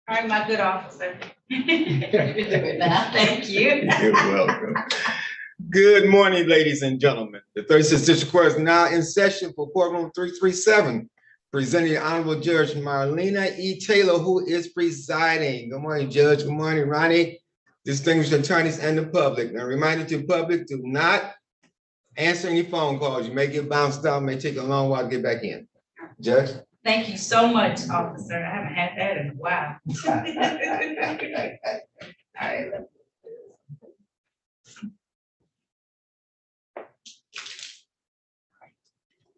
All right, my good officer. You can do it now. Thank you. You're welcome. Good morning, ladies and gentlemen. The 36th District Court is now in session for courtroom 337. Presenting the Honorable Judge Marlena E. Taylor, who is presiding. Good morning, Judge. Good morning, Ronnie, distinguished attorneys, and the public. A reminder to the public, do not answer any phone calls. You may get bounced out, may take a long while to get back in. Judge? Thank you so much, officer. I haven't had that in a while. All right.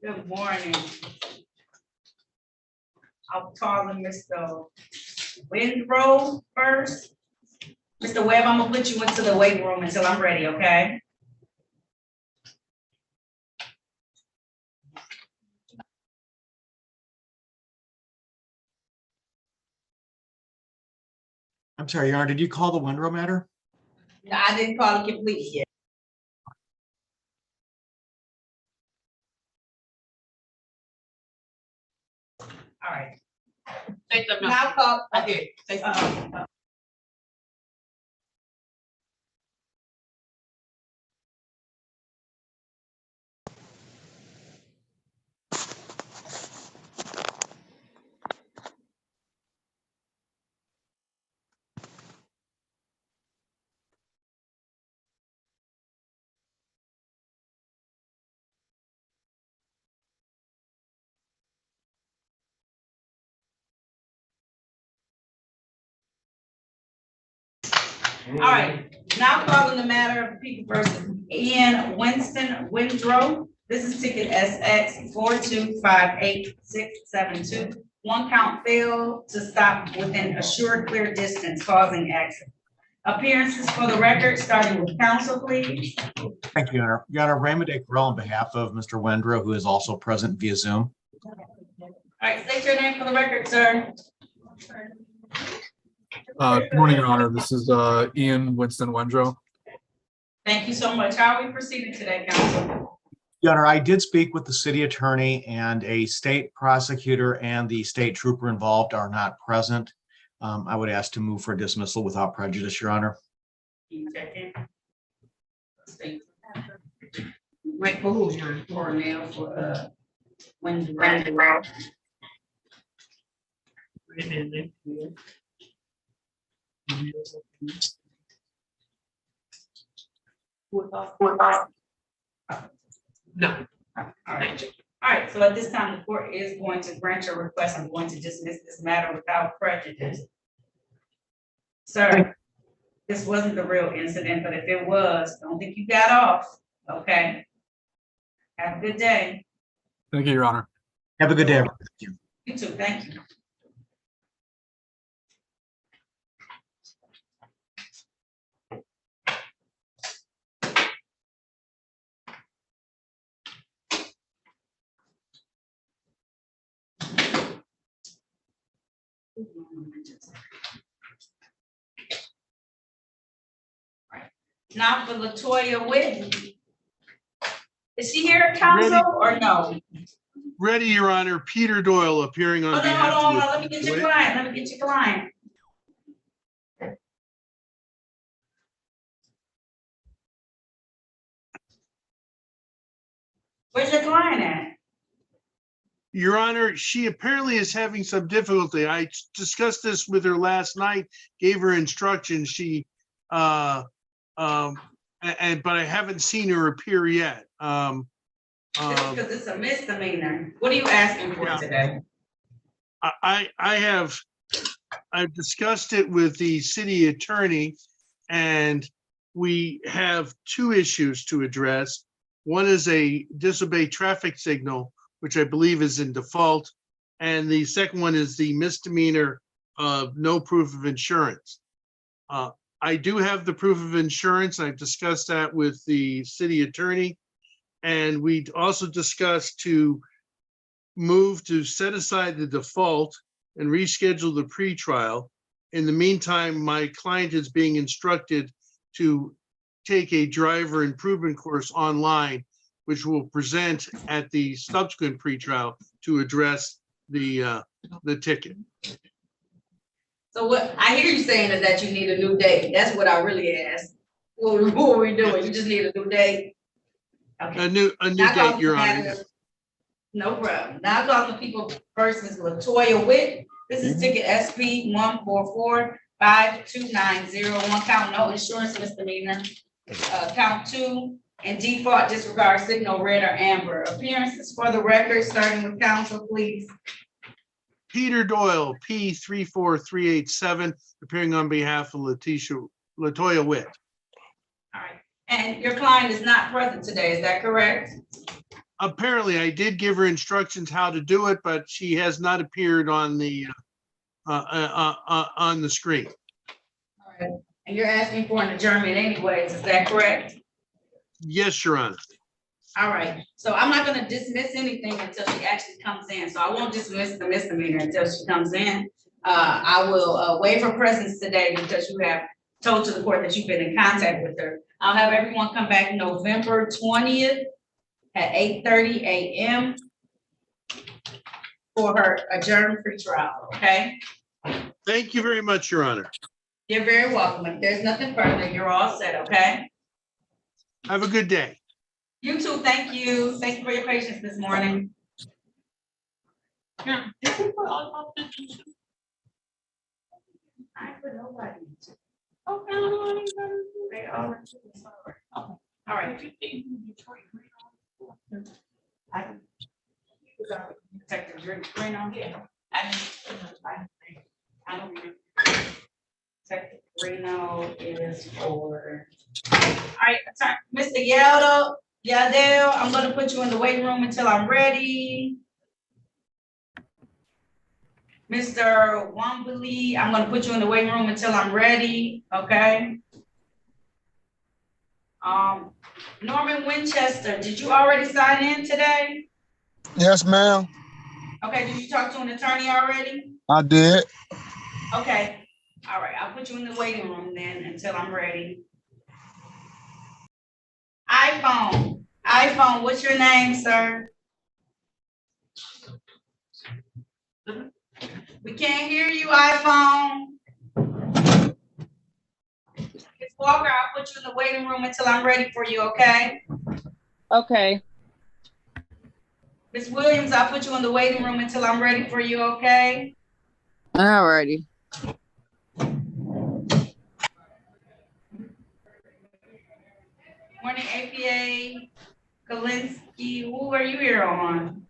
Good morning. I'll call in Mr. Windrow first. Mr. Webb, I'm gonna put you into the waiting room until I'm ready, okay? I'm sorry, Your Honor, did you call the Windrow matter? No, I didn't call it complete yet. All right. Say something. Now call. I did. Say something. All right, now calling the matter of people versus Ian Winston Windrow. This is ticket SX 4258672. One count failed to stop within a sure clear distance causing accident. Appearances for the record, starting with counsel, please. Thank you, Your Honor. Your Honor, Raymond A. Correll on behalf of Mr. Windrow, who is also present via Zoom. All right, state your name for the record, sir. Good morning, Your Honor. This is Ian Winston Wendrow. Thank you so much. How are we proceeding today, counsel? Your Honor, I did speak with the city attorney, and a state prosecutor and the state trooper involved are not present. I would ask to move for dismissal without prejudice, Your Honor. Can you check in? Wait, for who, John? Cornell for Windrow. No. All right, so at this time, the court is going to grant your request. I'm going to dismiss this matter without prejudice. Sir, this wasn't the real incident, but if it was, don't think you got off, okay? Have a good day. Thank you, Your Honor. Have a good day, everyone. Thank you. You too, thank you. Now for Latoya Whitten. Is she here, counsel, or no? Ready, Your Honor. Peter Doyle appearing on Hold on, behalf hold on, of. let me get your client, let me get your client. Where's your client at? Your Honor, she apparently is having some difficulty. I discussed this with her last night, gave her instructions. She, but I haven't seen her appear yet. Just because it's a misdemeanor. What are you asking for today? I've discussed it with the city attorney, and we have two issues to address. One is a disobey traffic signal, which I believe is in default. And the second one is the misdemeanor of no proof of insurance. I do have the proof of insurance. I've discussed that with the city attorney. And we also discussed to move to set aside the default and reschedule the pretrial. In the meantime, my client is being instructed to take a driver improvement course online, which will present at the subsequent pretrial to address the ticket. So what, I hear you saying is that you need a new date. That's what I really asked. What are we doing? You just need a new date? Okay. A new Now date, calling Your for Honor. matters- Yes. No problem. Now calling for people, first is Latoya Witt. This is ticket SP 1445290. Count no insurance misdemeanor. Count 2, and default disregard signal red or amber. Appearances for the record, starting with counsel, please. Peter Doyle, P 34387, appearing on behalf of Latoya Witt. All right, and your client is not present today, is that correct? Apparently, I did give her instructions how to do it, but she has not appeared on the screen. All right, and you're asking for an adjournment anyways, is that correct? Yes, Your Honor. All right, so I'm not gonna dismiss anything until she actually comes in, so I won't dismiss the misdemeanor until she comes in. I will waive her presence today because you have told to the court that you've been in contact with her. I'll have everyone come back November 20th at 8:30 a.m. for her adjourned pretrial, okay? Thank you very much, Your Honor. You're very welcome. If there's nothing further, you're all set, okay? Have a good day. You too, thank you. Thank you for your patience this morning. Yeah. Did we put all of this? I put nobody. Okay, I don't know anybody. They all. All right. Did you think Detroit Green on? I can. Detective Green on? Yeah. I don't know. Detective Reno is for. All right, Mr. Yadell, I'm gonna put you in the waiting room until I'm ready. Mr. Wambly, I'm gonna put you in the waiting room until I'm ready, okay? Norman Winchester, did you already sign in today? Yes, ma'am. Okay, did you talk to an attorney already? I did. Okay, all right, I'll put you in the waiting room then until I'm ready. iPhone, what's your name, sir? We can't hear you, iPhone. Ms. Walker, I'll put you in the waiting room until I'm ready for you, okay? Okay. Ms. Williams, I'll put you in the waiting room until I'm ready for you, okay? Alrighty. Morning, APA, Kalinsky, who are you here on?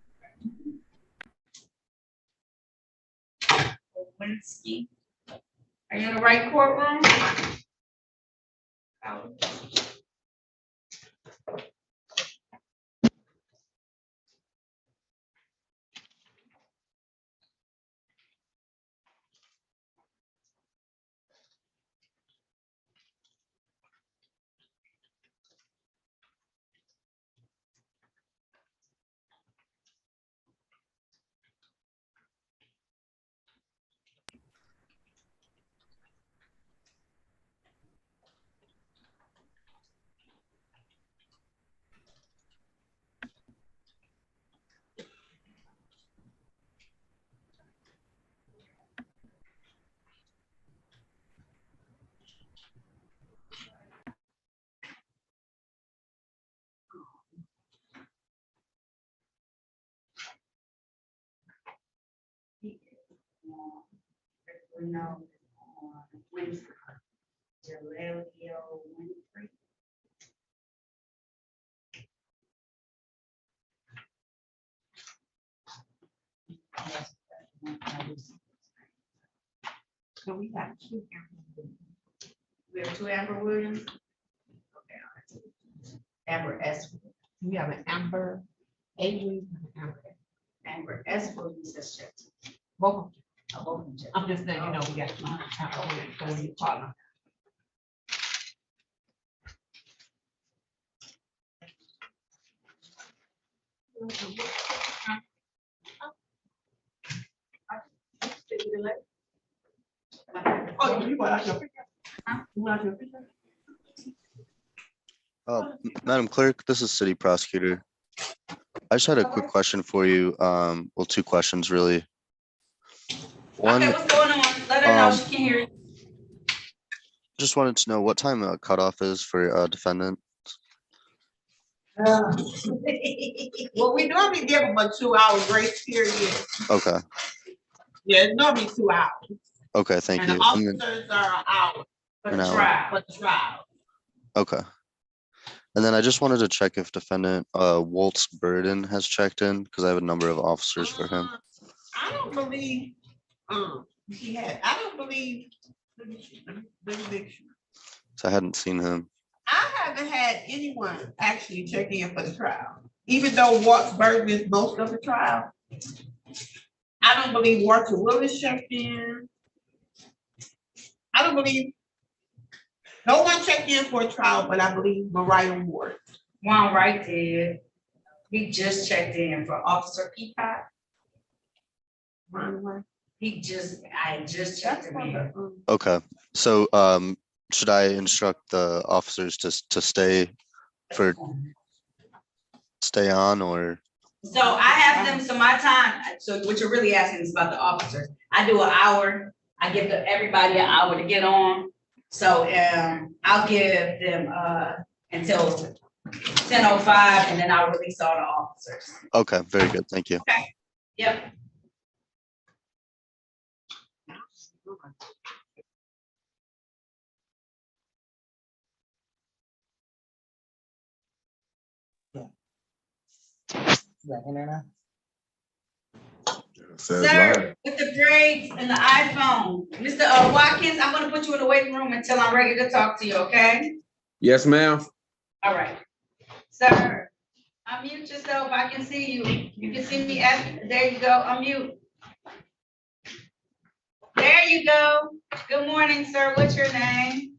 Kalinsky. Are you in the right courtroom? No, Winfrey. Jalelio Winfrey. So we got two. We have two Amber Williams. Okay, all right. Amber S. We have an Amber, Avery, and Amber. Amber S. Williams has checked. Both of them. Both of them checked. I'm just letting you know, we got two. So when you call them. Oh, you want out your picture? Huh? You want out your picture? Madam Clerk, this is City Prosecutor. I just had a quick question for you. Well, two questions really. One, Okay, what's going on? Let no, Um, she can't hear you. just wanted to know what time cutoff is for defendant. Well, we normally give them a 2 hour grace period. Okay, Yeah, it's normally 2 hours. okay, thank And the you. And then, officers are an hour For An the hour. trial. for the trial. okay. And then I just wanted to check if defendant Walt's Burden has checked in, because I have a number of officers for him. I don't believe, he had, I don't believe, let me make sure. So I hadn't seen him. I haven't had anyone actually check in for the trial, even though Watts Burton is most of the trial. I don't believe Walter Willis checked in. I don't believe, no one checked in for a trial, but I believe Mariah Ward. Juan Wright did. He just checked in for Officer Peacock. I just checked him in. Okay, so should I instruct the officers to stay on, or? So I have them, so my time, so what you're really asking is about the officers. I do an hour, I give everybody an hour to get on. So I'll give them until 10:05 and then I'll release all the officers. Okay, very good, thank you. Yep. Says live. Sir, with the grades and the iPhone, Mr. Watkins, I'm gonna put you in the waiting room until I'm ready to talk to you, okay? Yes, ma'am. All right. Sir, unmute yourself. I can see you. You can see me there you go. Unmute. There you go. Good morning, sir. What's your name?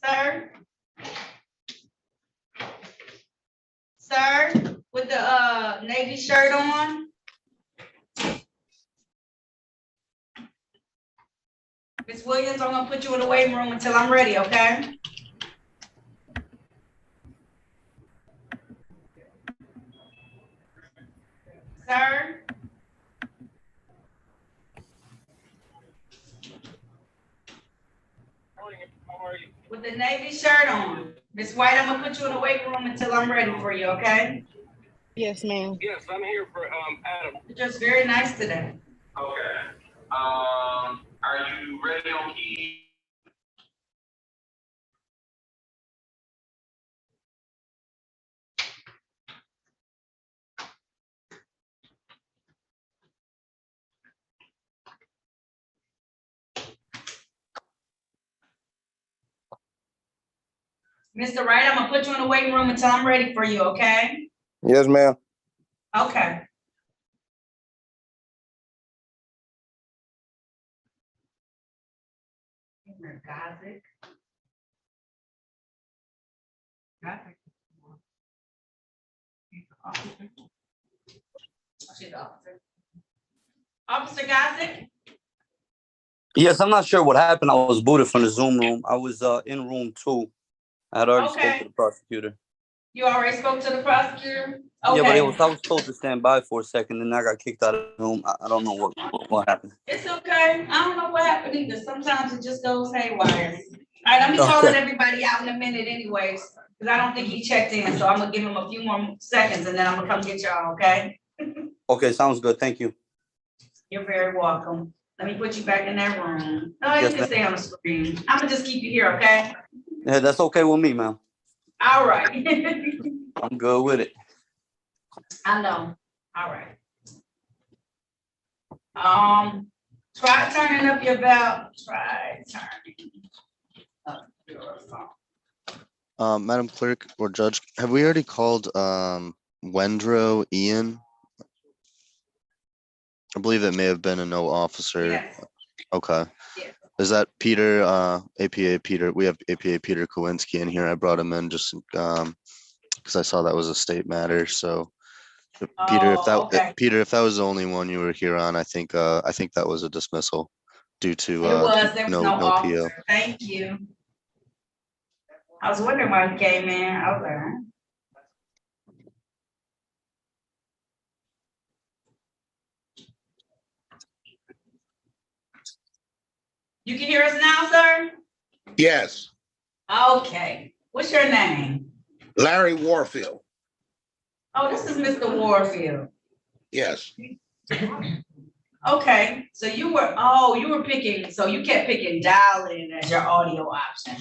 Sir? Sir, with the navy shirt on? Ms. Williams, I'm gonna put you in the waiting room until I'm ready, okay? Sir? With the navy shirt on. Ms. White, I'm gonna put you in the waiting room until I'm ready for you, okay? Yes, ma'am. Yes, I'm here for Adam. You're just very nice today. Okay. Are you ready on key? Mr. Wright, I'm gonna put you in the waiting room until I'm ready for you, okay? Yes, ma'am. Okay. Gazik. Gazik. She's the officer. Officer Gazik? Yes, I'm not sure what happened. I was booted from the Zoom room. I was in room 2. I had already spoke Okay. to the prosecutor. You already spoke to the prosecutor? Yeah, but Okay. I was told to stand by for a second, and I got kicked out of the room. I don't know what happened. It's okay. I don't know what happened either. Sometimes it just goes haywire. All right, I'm be calling everybody out in a minute anyways, because I don't think he checked in. So I'm gonna give him a few more seconds and then I'm gonna come get y'all, okay? Okay, sounds good. Thank you. You're very welcome. Let me put you back in that room. Oh, you Yes, can ma'am. stay on the screen. I'm gonna just keep you here, okay? Yeah, that's okay with me, ma'am. All right. I'm good with it. I know. All right. Try turning up your belt. Try turning up your phone. Madam Clerk or Judge, have we already called Wendro Ian? I believe it may have been a no officer. Yes. Okay. Yes. Is that Peter, APA Peter? We have APA Peter Kowinski in here. I brought him in just because I saw that was a state matter. So Peter, Okay. Peter, if that was the only one you were here on, I think that was a dismissal due to There was no no PO. officer. Thank you. I was wondering why he came in. Okay. You can hear us now, sir? Yes, Okay. What's your name? Larry Warfield. Oh, this is Mr. Warfield. Yes, Okay, so you were picking, so you kept picking dial-in as your audio option.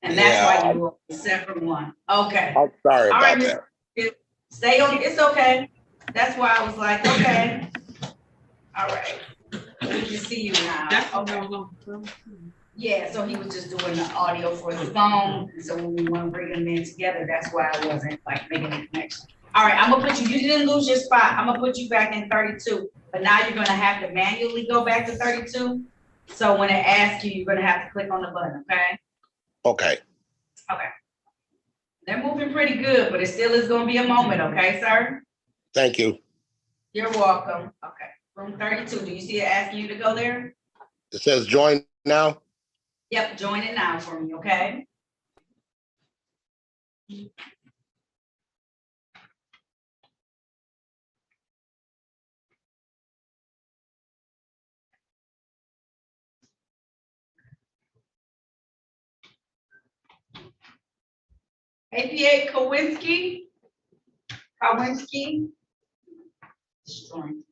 And that's Yeah. why you were the separate one. Okay. I'm sorry All right, about that. Stay on, it's okay. That's why I was like, okay. All right. We can see you now. Okay. Yeah, so he was just doing the audio for the phone. So when we want to bring them in together, that's why I wasn't like making a connection. All right, I'm gonna put you didn't lose your spot. I'm gonna put you back in 32, but now you're gonna have to manually go back to 32. So when it asks you, you're gonna have to click on the button, okay? Okay, Okay. They're moving pretty good, but it still is gonna be a moment, okay, sir? thank you. You're welcome. Okay, room 32. Do you see it asking you to go there? It says join now. Yep, join it now for me, okay? APA Kowinski. Kowinski. Join.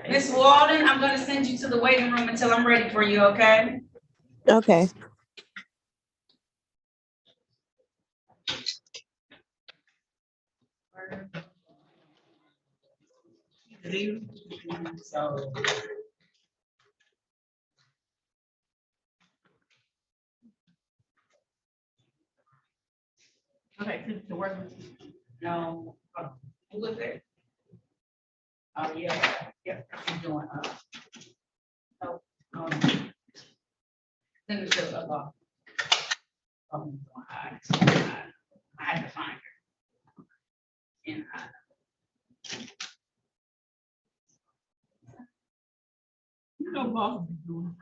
Miss Walden, I'm gonna send you to the waiting room until I'm ready for you, okay? Okay. So. back to work with you. No, who was it? Oh, yeah, yeah, she's doing, so, signature of, I had to find her. And, You know, boss be doing.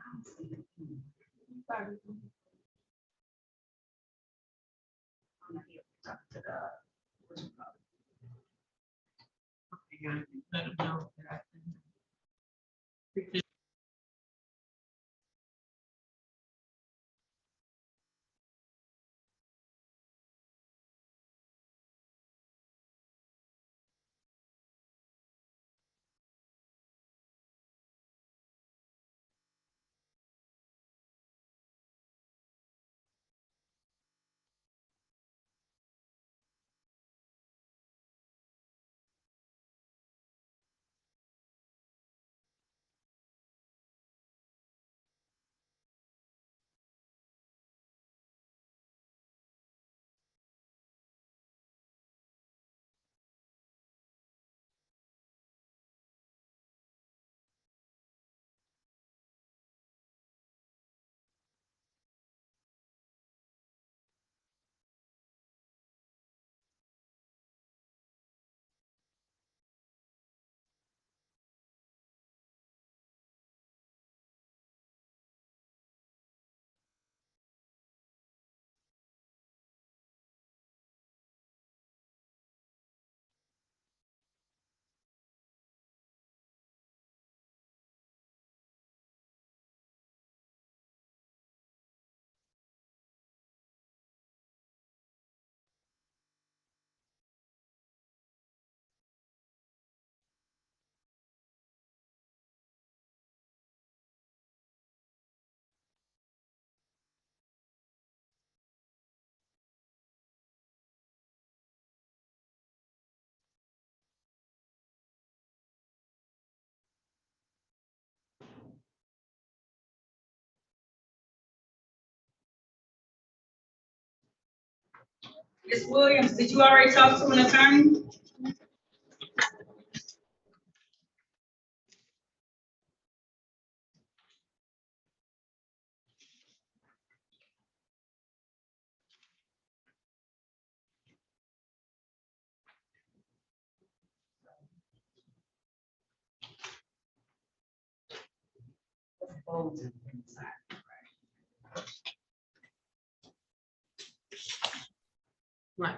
I'm not here to talk to the, what you call Let them know that I think. Ms. Williams, did you already talk to an attorney? Right.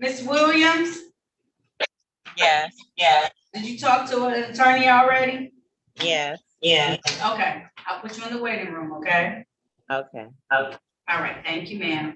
Ms. Williams, Yes, yes, did you talk to an attorney already? yes. Yeah. Okay, I'll put you in the waiting room, okay? Okay. All right, thank you, ma'am.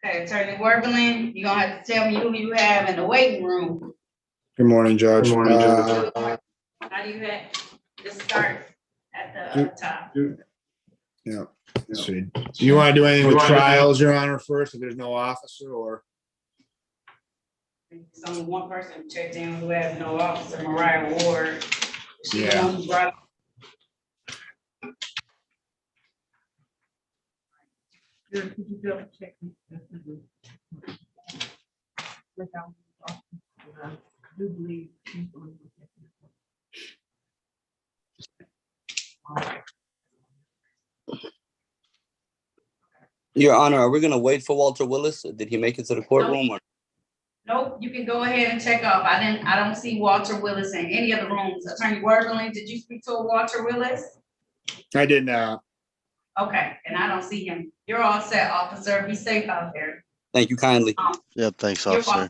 Okay, Attorney Worthing, you're gonna have to tell me who you have in the waiting room. Good morning, Judge. How do you have, just start at the top. Yeah. Let's see. Do you want to do anything with trials, Your Honor, first, if there's no officer, or? There's only one person who checked in who has no officer, Mariah Ward. She the Yeah. one who brought. Your Honor, are we gonna wait for Walter Willis? Did he make it to the courtroom or? Nope, you can go ahead and check off. I don't see Walter Willis in any of the rooms. Attorney Worthing, did you speak to a Walter Willis? I did not. Okay, and I don't see him. You're all set, officer. Be safe out there. Thank you kindly. Yep, thanks, You're officer. welcome.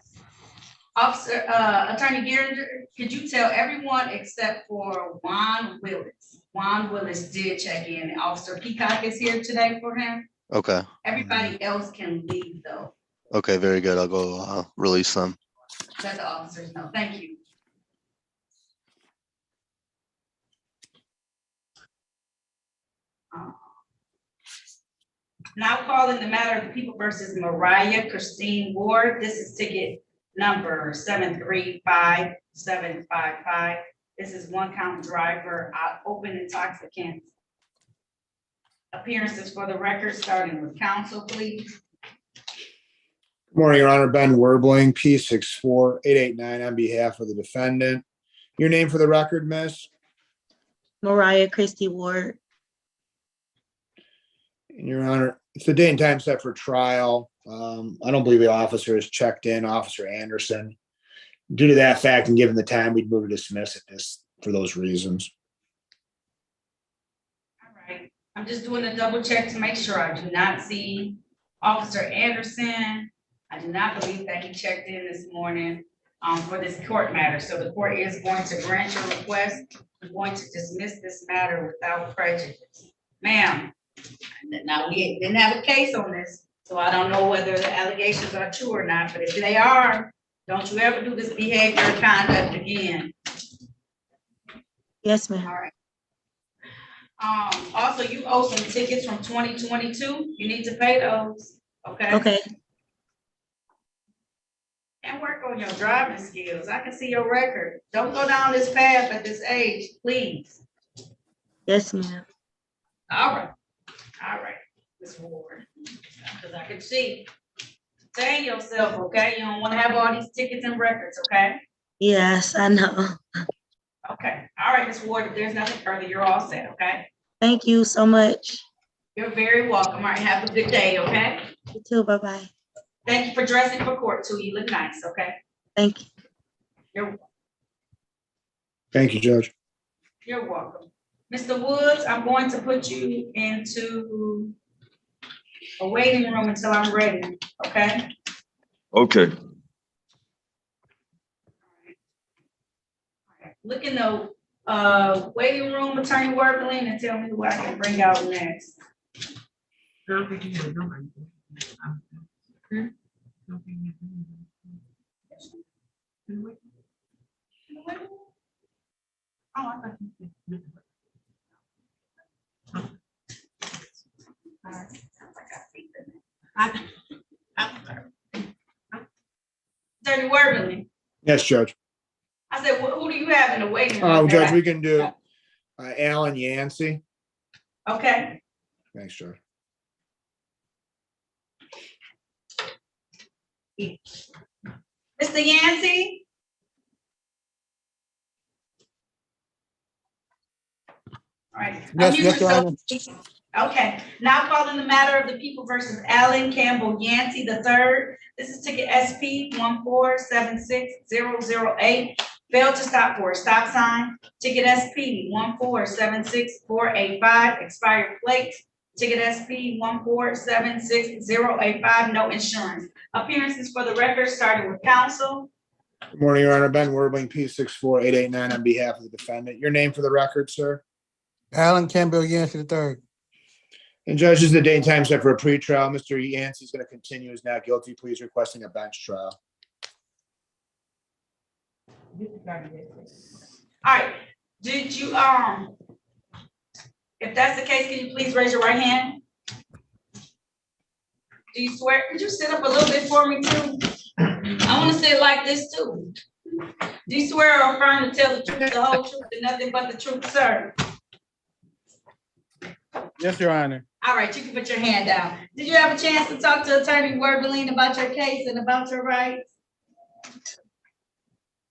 Officer, Attorney Geringer, could you tell everyone except for Juan Willis? Juan Willis did check in. Officer Peacock is here today for him. Okay, Everybody else can leave though. okay, very good. I'll go release them. Let the officers know. Thank you. Now calling the matter of the people versus Mariah Christine Ward. This is ticket number 735-755. This is one count driver, open intoxicant. Appearances for the record, starting with counsel, please. Good morning, Your Honor. Ben Werbling, P64889 on behalf of the defendant. Your name for the record, miss? Mariah Christie Ward. And Your Honor, it's the date and time set for trial. I don't believe the officer has checked in, Officer Anderson. Due to that fact and given the time, we'd move to dismiss it this for those reasons. All right, I'm just doing a double check to make sure. I do not see Officer Anderson. I do not believe that he checked in this morning for this court matter. So the court is going to grant your request. I'm going to dismiss this matter without prejudice. Ma'am, now we didn't have a case on this, so I don't know whether the allegations are true or not, but if they are, don't you ever do this behavior or conduct again. Yes, ma'am. All right. Also, you owe some tickets from 2022. You need to pay those, okay? Okay. And work on your driving skills. I can see your record. Don't go down this path at this age, please. Yes, ma'am. All right, Ms. Ward, because I can see. Sustain yourself, okay? You don't want to have all these tickets and records, okay? Yes, I know. Okay, all right, Ms. Ward, if there's nothing further, you're all set, okay? Thank you so much. You're very welcome. All right, have a good day, okay? You too. Bye-bye. Thank you for dressing for court too. You look nice, okay? Thank you. Thank you, Judge. You're welcome. Mr. Woods, I'm going to put you into a waiting room until I'm ready, okay? Okay. Look in the waiting room, Attorney Worthing, and tell me who I can bring out next. Attorney Worthing, Yes, Judge. I said, who do you have in the waiting room? Judge, we can do Alan Yancey. Okay. Thanks, Judge. Mr. Yancey? All right. Yes, Your Honor. Okay, now calling the matter of the people versus Alan Campbell Yancey III. This is ticket SP 1476008. Failed to stop for a stop sign. Ticket SP 1476485. Expired plate. Ticket SP 1476085. No insurance. Appearances for the record, starting with counsel. Good morning, Your Honor. Ben Werbling, P64889 on behalf of the defendant. Your name for the record, sir? Alan Campbell Yancey III. And Judge, this is the date and time set for a pretrial. Mr. Yancey is going to continue his not guilty pleas, requesting a bench trial. All right, did you, if that's the case, can you please raise your right hand? Do you swear, could you sit up a little bit for me too? I wanna say it like this too. Do you swear or affirm to tell the truth, the whole truth, and nothing but the truth, sir? Yes, Your Honor. All right, you can put your hand down. Did you have a chance to talk to Attorney Werbeline about your case and about your rights?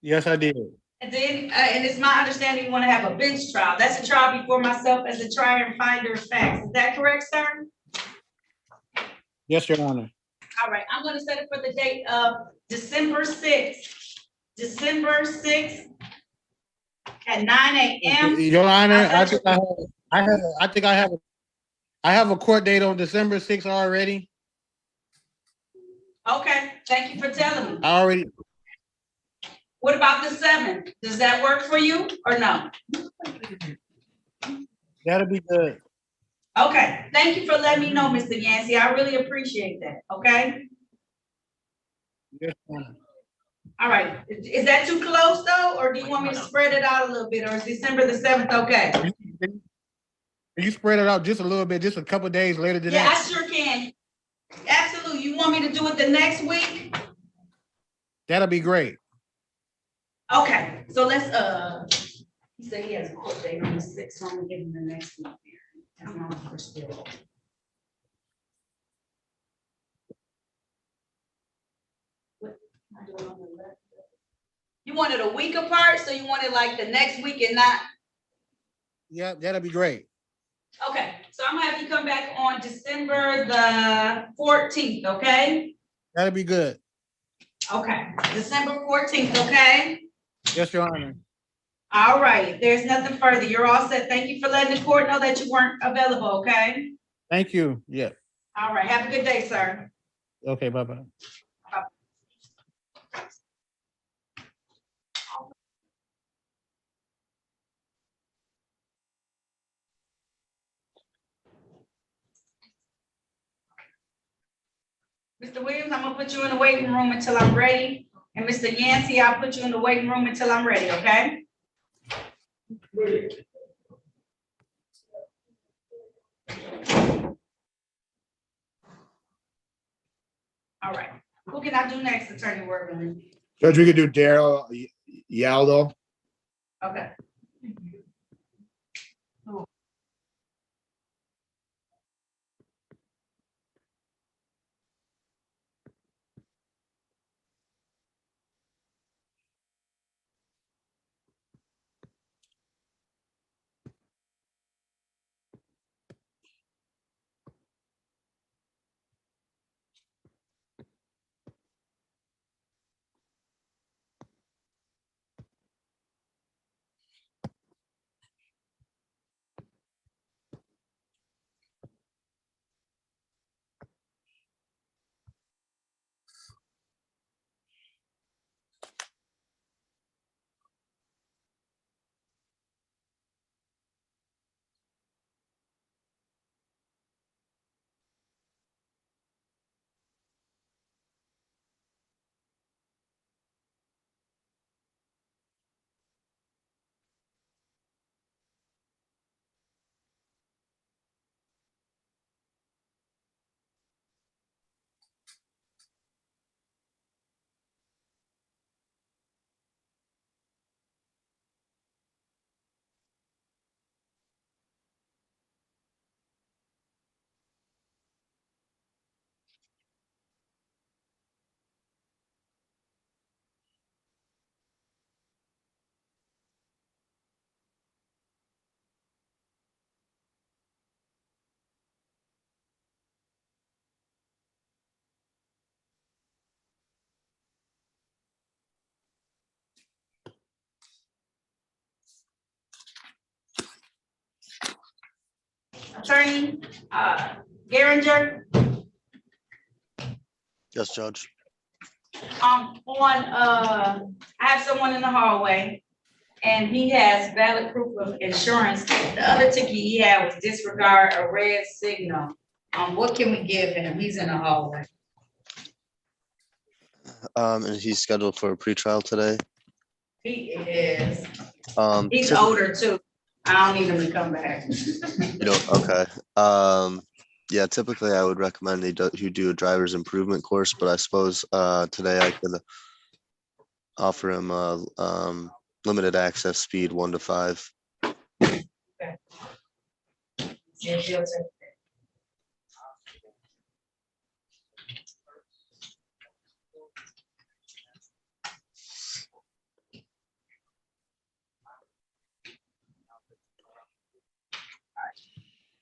Yes, I did. And then, and it's my understanding you wanna have a bench trial. That's a trial before myself as a trier and finder of facts. Is that correct, sir? Yes, Your Honor. All right, I'm gonna set it for the date of December sixth. December sixth at 9 a.m. Your Honor, I have a court date on December 6th already. Okay, thank you for telling me. I already, What about the 7th? Does that work for you or no? that'll be good. Okay, thank you for letting me know, Mr. Yancey. I really appreciate that, okay? Yes, Your Honor. All right, is that too close though, or do you want me to spread it out a little bit, or is December the 7th okay? Can you spread it out just a little bit, just a couple days later than Yeah, I that? sure can. Absolutely. You want me to do it the next week? That'll be great. Okay, so let's, he said he has a court date on the 6th, so I'm gonna give him the next one. I'm on the first day. What am I doing on the left? You want it a week apart, so you want it like the next week and not? Yeah, that'll be great. Okay, so I'm gonna have you come back on December the 14th, okay? That'll be good. Okay, December 14th, okay? Yes, Your Honor. All right, if there's nothing further, you're all set. Thank you for letting the court know that you weren't available, okay? Thank you. Yeah. All right, have a good day, sir. Okay, bye-bye. Mr. Williams, I'm gonna put you in the waiting room until I'm ready. And Mr. Yancey, I'll put you in the waiting room until I'm ready, okay? All right, who can I do next, Attorney Werbeline? Judge, we could do Daryl Yaldo. Okay. Attorney, Geringer, Yes, Judge. I have someone in the hallway. and he has valid proof of insurance. The other ticket he had was disregard a red signal. What can we give him? He's in the hallway. And he's scheduled for a pretrial today. He is, he's typ- older too. I don't need him to come back. Okay. Yeah, typically I would recommend you do a driver's improvement course, but I suppose today I could offer him limited access speed 1 to 5. See if he'll take it.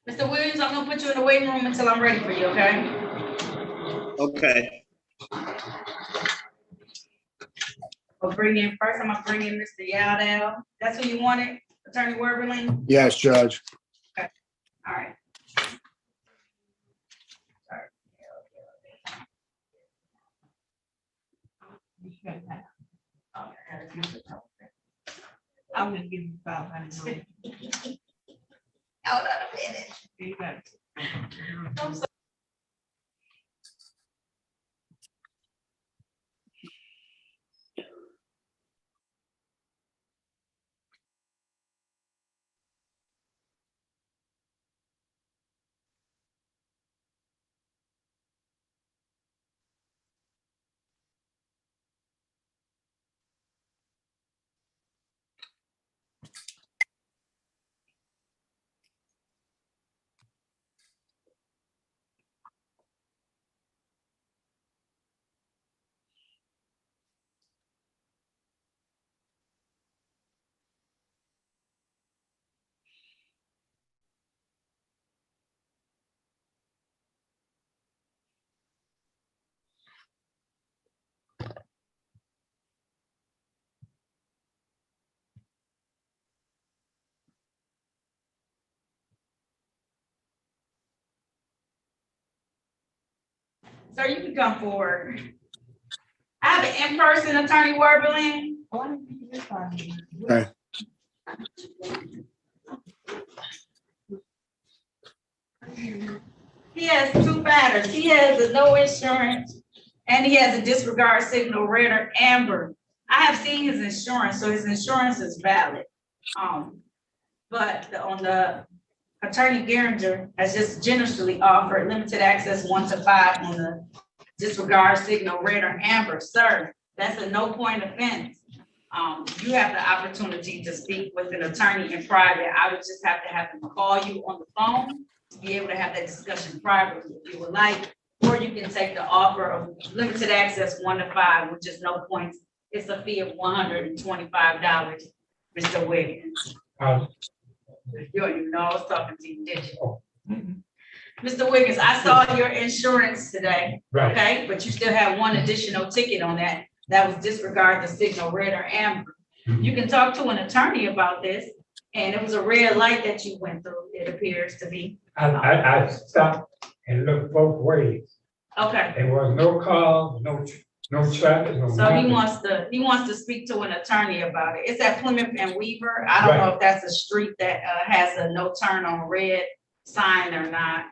Mr. Williams, I'm gonna put you in the waiting room until I'm ready for you, okay? Okay. I'm gonna bring in Mr. Yaldell. That's who you wanted, Attorney Werberling? Yes, Judge. All right. I'm gonna give you 500. Hold on a minute. You got it. I'm sorry. Sir, you can come forward. I have an in-person Attorney Werberling. Okay. He has 2 matters. He has a no insurance and he has a disregard signal red or amber. I have seen his insurance, so his insurance is valid. But on the Attorney Geringer has just generously offered limited access 1 to 5 on the disregard signal red or amber. Sir, that's a no point offense. You have the opportunity to speak with an attorney in private. I would just have to have him call you on the phone to be able to have that discussion privately if you would like, or you can take the offer of limited access 1 to 5, which is no points. It's a fee of $125, Mr. Wiggins. You don't even know I was talking to you, did you? Mr. Wiggins, I saw your insurance today, okay? But you still have 1 additional ticket on that. That was disregard the signal red or amber. You can talk to an attorney about this, and it was a red light that you went through, it appears to be. I stopped and looked both ways. Okay, There was no cars, no traffic, no so nothing. he wants to speak to an attorney about it. It's at Plymouth and Weaver. I don't know if that's a street that has a no turn on red sign or not.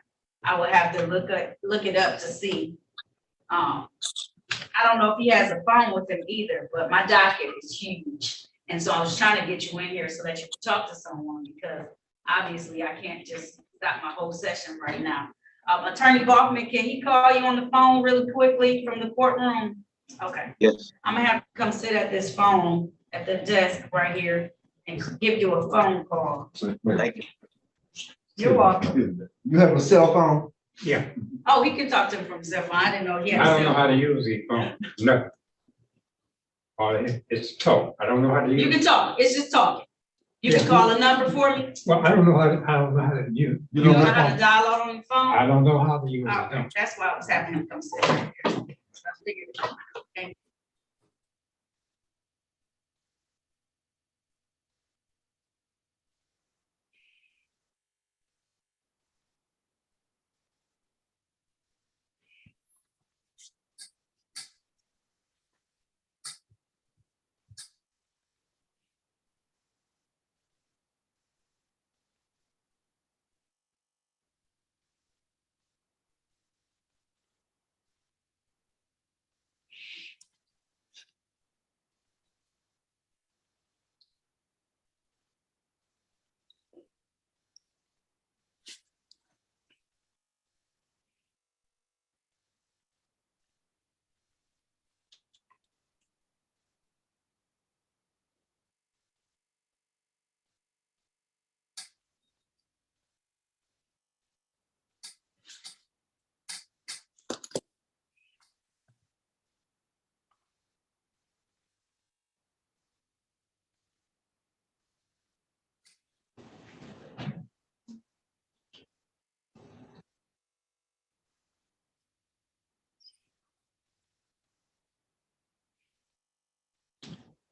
I would have to look it up to see. I don't know if he has a phone with him either, but my docket is huge. And so I was trying to get you in here so that you could talk to someone, because obviously I can't just stop my whole session right now. Attorney Balkman, can he call you on the phone really quickly from the courtroom? Okay. Yes. I'm gonna have to come sit at this phone at the desk right here and give you a phone call. Thank you. You're welcome. You have a cell phone? Yeah, Oh, he can talk to him from his cell phone. I didn't know he had I a don't know cell how phone. to use the phone, no. It's talk, I don't know how to You use can it. talk. It's just talking. You can Yeah. call a number for me. Well, I don't know how to use. You don't know how to dial out on your phone? I don't know how to use it, Okay, no. that's why I was having him come sit right here. I figured it out. Okay.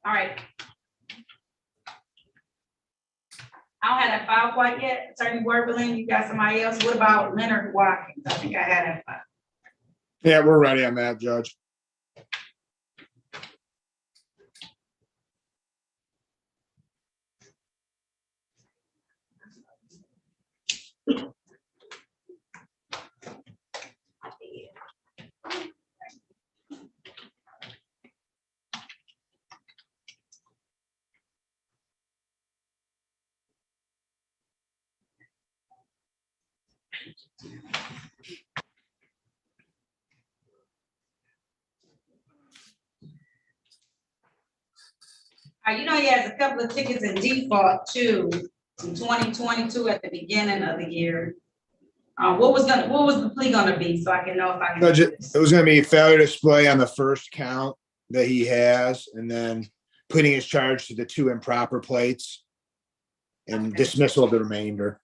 All right. I don't have that file quite yet. Attorney Werbeling, you got somebody else? What about Leonard Watkins? I think I had that file. Yeah, we're ready on that, Judge. You know, he has a couple of tickets in default too, from 2022 at the beginning of the year. What was the plea gonna be, so I can know if I can. Judge, it was gonna be failure to display on the first count that he has, and then putting his charge to the 2 improper plates and dismissal of the remainder.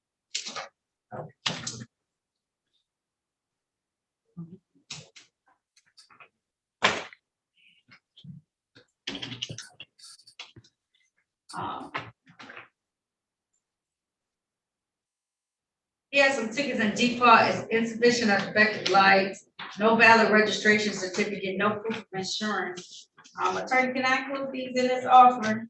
He has some tickets in default, as insufficient or defective lights, no valid registration certificate, no proof of insurance. Attorney, can I include these in this offer?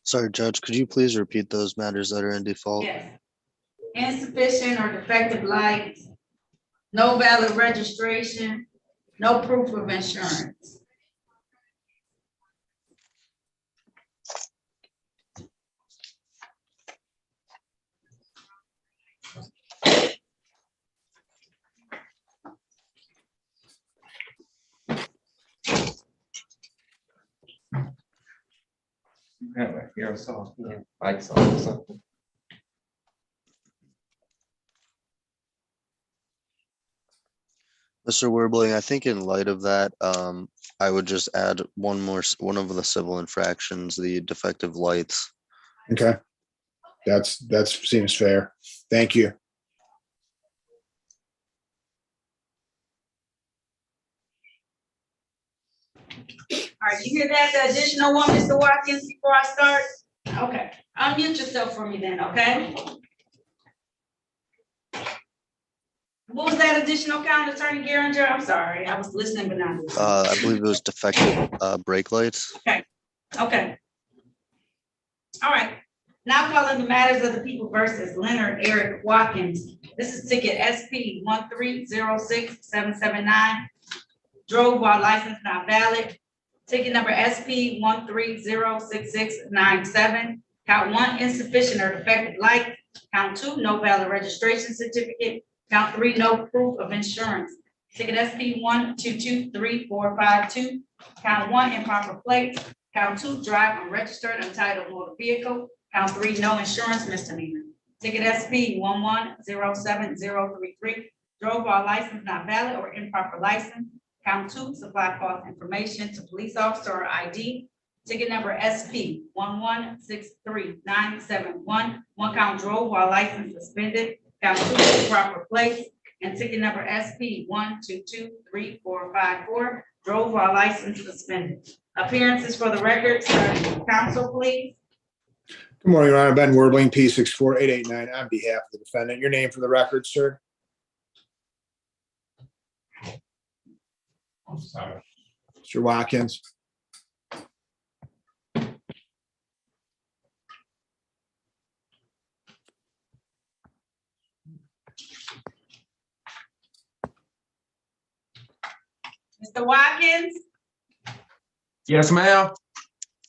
Sorry, Judge, could you please repeat those matters that are in default? Yes. Insufficient or defective lights, no valid registration, no proof of insurance. Have a aerosol, lights on or something. Mr. Werbling, I think in light of that, I would just add one of the civil infractions, the defective lights. Okay. That seems fair. Thank you. All right, you hear that, the additional one, Mr. Watkins, before I start? Okay, unmute yourself for me then, okay? What was that additional count, Attorney Geringer? I'm sorry, I was listening but not listening. I believe it was defective brake lights. Okay. All right, now calling the matters of the people versus Leonard Eric Watkins. This is ticket SP 1306779. Drove while license not valid. Ticket number SP 1306697. Count 1, insufficient or defective light. Count 2, no valid registration certificate. Count 3, no proof of insurance. Ticket SP 1223452. Count 1, improper plates. Count 2, drive unregistered untitled motor vehicle. Count 3, no insurance misdemeanor. Ticket SP 1107033. Drove while license not valid or improper license. Count 2, supply false information to police officer or ID. Ticket number SP 1163971. 1 count drove while license suspended. Count 2, improper plates. And ticket number SP 1223454. Drove while license suspended. Appearances for the record, counsel, please. Good morning, Your Honor. Ben Werbling, P64889, on behalf of the defendant. Your name for the record, sir? I'm sorry. Mr. Watkins. Mr. Watkins? Yes, ma'am.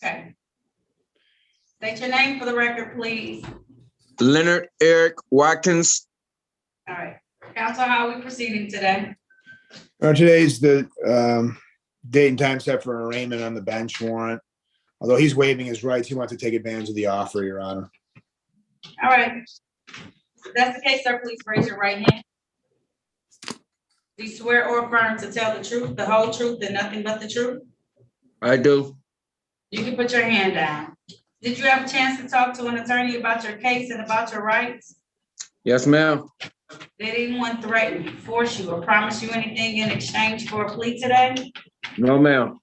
Okay. State your name for the record, please. Leonard Eric Watkins. All right. Counsel, how are we proceeding today? Today's the date and time set for arraignment on the bench warrant. Although he's waiving his rights, he wants to take advantage of the offer, Your Honor. All right. If that's the case, sir, please raise your right hand. Do you swear or affirm to tell the truth, the whole truth, and nothing but the truth? I do. You can put your hand down. Did you have a chance to talk to an attorney about your case and about your rights? Yes, ma'am. Did anyone threaten, force you, or promise you anything in exchange for a plea today? No, ma'am.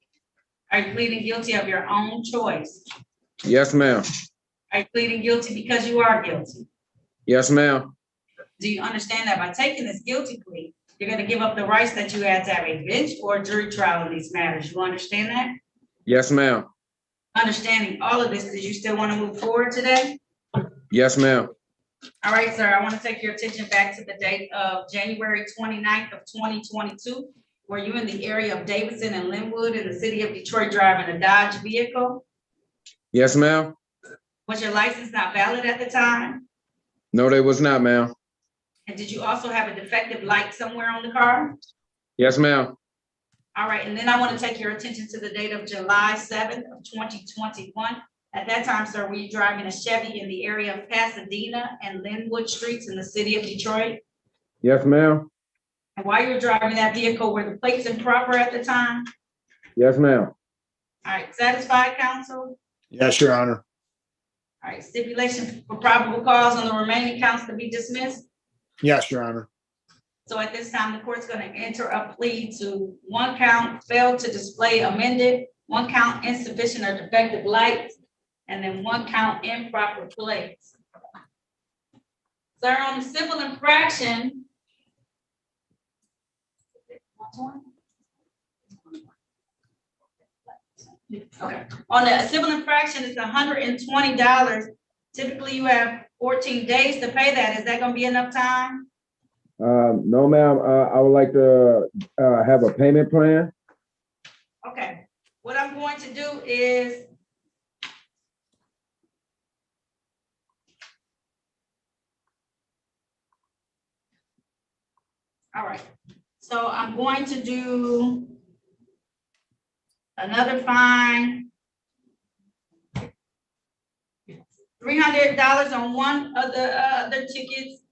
Are you pleading guilty of your own choice? Yes, ma'am. Are you pleading guilty because you are guilty? Yes, ma'am. Do you understand that by taking this guilty plea, you're gonna give up the rights that you had to have a bench or a jury trial in these matters? You understand that? Yes, ma'am. Understanding all of this, do you still want to move forward today? Yes, ma'am. All right, sir, I want to take your attention back to the date of January 29th of 2022. Were you in the area of Davidson and Linwood in the city of Detroit driving a Dodge vehicle? Yes, ma'am. Was your license not valid at the time? No, they was not, ma'am. And did you also have a defective light somewhere on the car? Yes, ma'am. All right, and then I want to take your attention to the date of July 7th of 2021. At that time, sir, were you driving a Chevy in the area of Pasadena and Linwood Streets in the city of Detroit? Yes, ma'am. And while you were driving that vehicle, were the plates improper at the time? Yes, ma'am. All right, satisfied, counsel? Yes, Your Honor. All right, stipulation for probable cause on the remaining counts to be dismissed. Yes, Your Honor. So at this time, the court's gonna enter a plea to one count failed to display amended, one count insufficient or defective lights, and then one count improper plates. Sir, on the civil infraction. Okay, on the civil infraction, it's $120. Typically, you have 14 days to pay that. Is that gonna be enough time? No, ma'am. I would like to have a payment plan. Okay, what I'm going to do is. All right, so I'm going to do another fine. $300 on one of the other tickets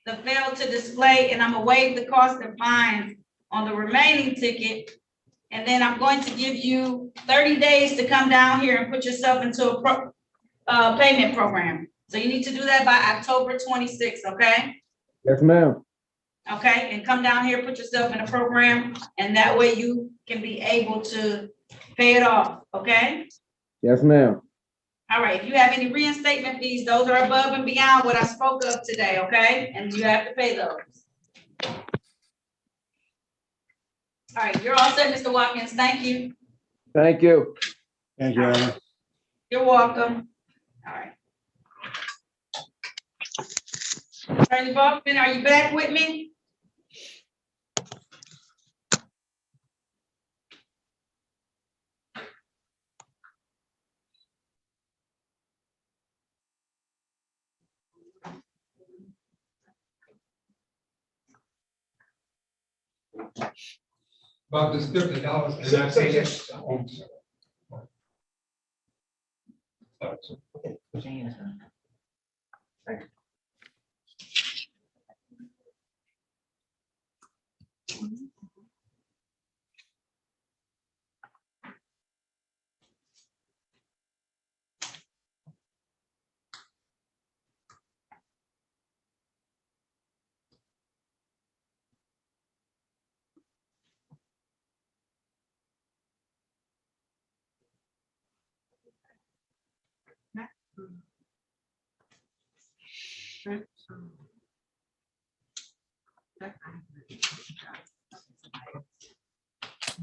that failed to display, and I'm gonna waive the cost of fines on the remaining ticket. And then I'm going to give you 30 days to come down here and put yourself into a payment program. So you need to do that by October 26th, okay? Yes, ma'am. Okay, and come down here, put yourself in a program, and that way you can be able to pay it off, okay? Yes, ma'am. All right, if you have any reinstatement fees, those are above and beyond what I spoke of today, okay? And you have to pay those. All right, you're all set, Mr. Watkins, thank you. Thank you. Thank you, Your Honor. You're welcome. All right. Attorney Baldwin, are you back with me? About this $50 and I say yes.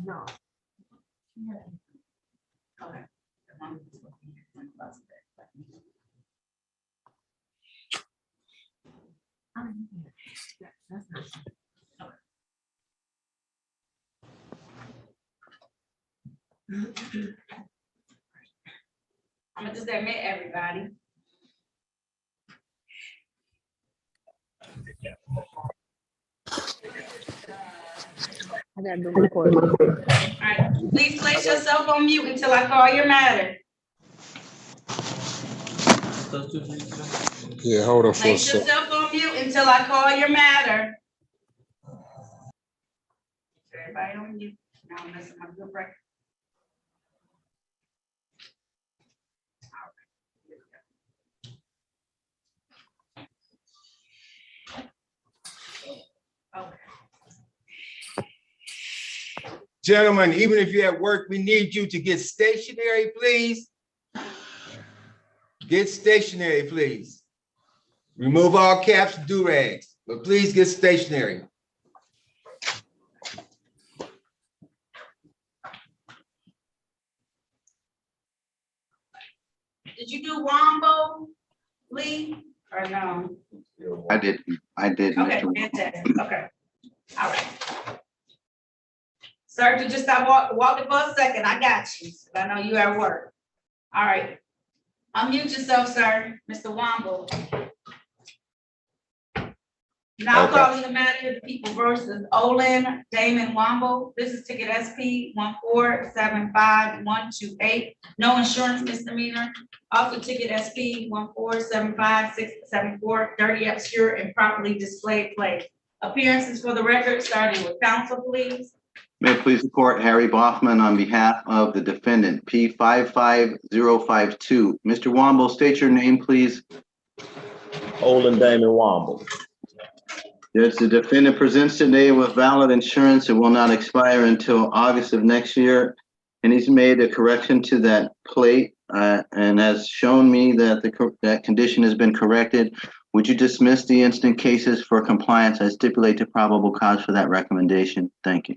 No. Okay. I'm gonna just admit everybody. I gotta do recording. All right, please place yourself on mute until I call your matter. Yeah, hold on for a Place second. yourself on mute until I call your matter. Everybody on mute. Now I'm messing up your record. Gentlemen, even if you're at work, we need you to get stationary, please. Get stationary, please. Remove all caps and do-rags, but please get stationary. Did you do Wombo, Lee, or no? I did. Okay, Mr. fantastic, okay, all right. Sir, you just stop walking for a second, I got you, I know you at work. All right, unmute yourself, sir, Mr. Wombo. Now Okay. calling the matter of the people versus Olin Damon Wombo. This is ticket SP 1475128. No insurance misdemeanor. Also ticket SP 1475674. Dirty, obscure, and properly displayed plate. Appearances for the record, starting with counsel, please. May it please the court, Harry Baughman on behalf of the defendant, P 55052. Mr. Wombo, state your name, please. Olin Damon Womble. Yes, the defendant presents today with valid insurance. It will not expire until August of next year. And he's made a correction to that plate and has shown me that that condition has been corrected. Would you dismiss the instant cases for compliance? I stipulate the probable cause for that recommendation. Thank you.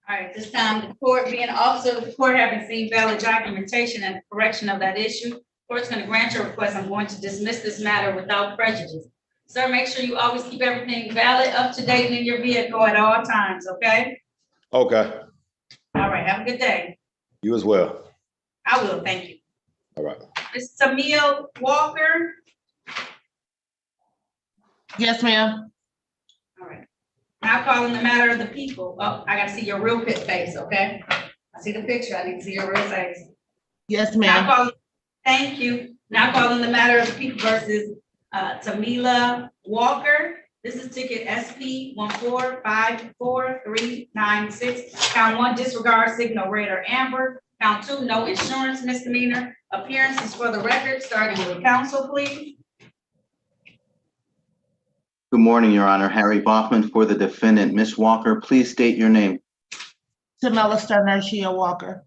All right, this time the court, being an officer of the court, having seen valid documentation and correction of that issue, court's going to grant your request. I'm going to dismiss this matter without prejudice. Sir, make sure you always keep everything valid, up to date in your vehicle at all times, okay? Okay, All right, have a good day. you as well. I will, thank you. All right. Ms. Tamia Walker? Yes, ma'am. All right. Now calling the matter of the people. Oh, I gotta see your real face, okay? I see the picture, I need to see your real face. Yes, Now ma'am. calling, thank you. Now calling the matter of the people versus Tamila Walker. This is ticket SP 1454396. Count 1, disregard signal red or amber. Count 2, no insurance misdemeanor. Appearances for the record, starting with counsel, please. Good morning, Your Honor. Harry Baughman for the defendant. Ms. Walker, please state your name. Tamela Starnercia Walker.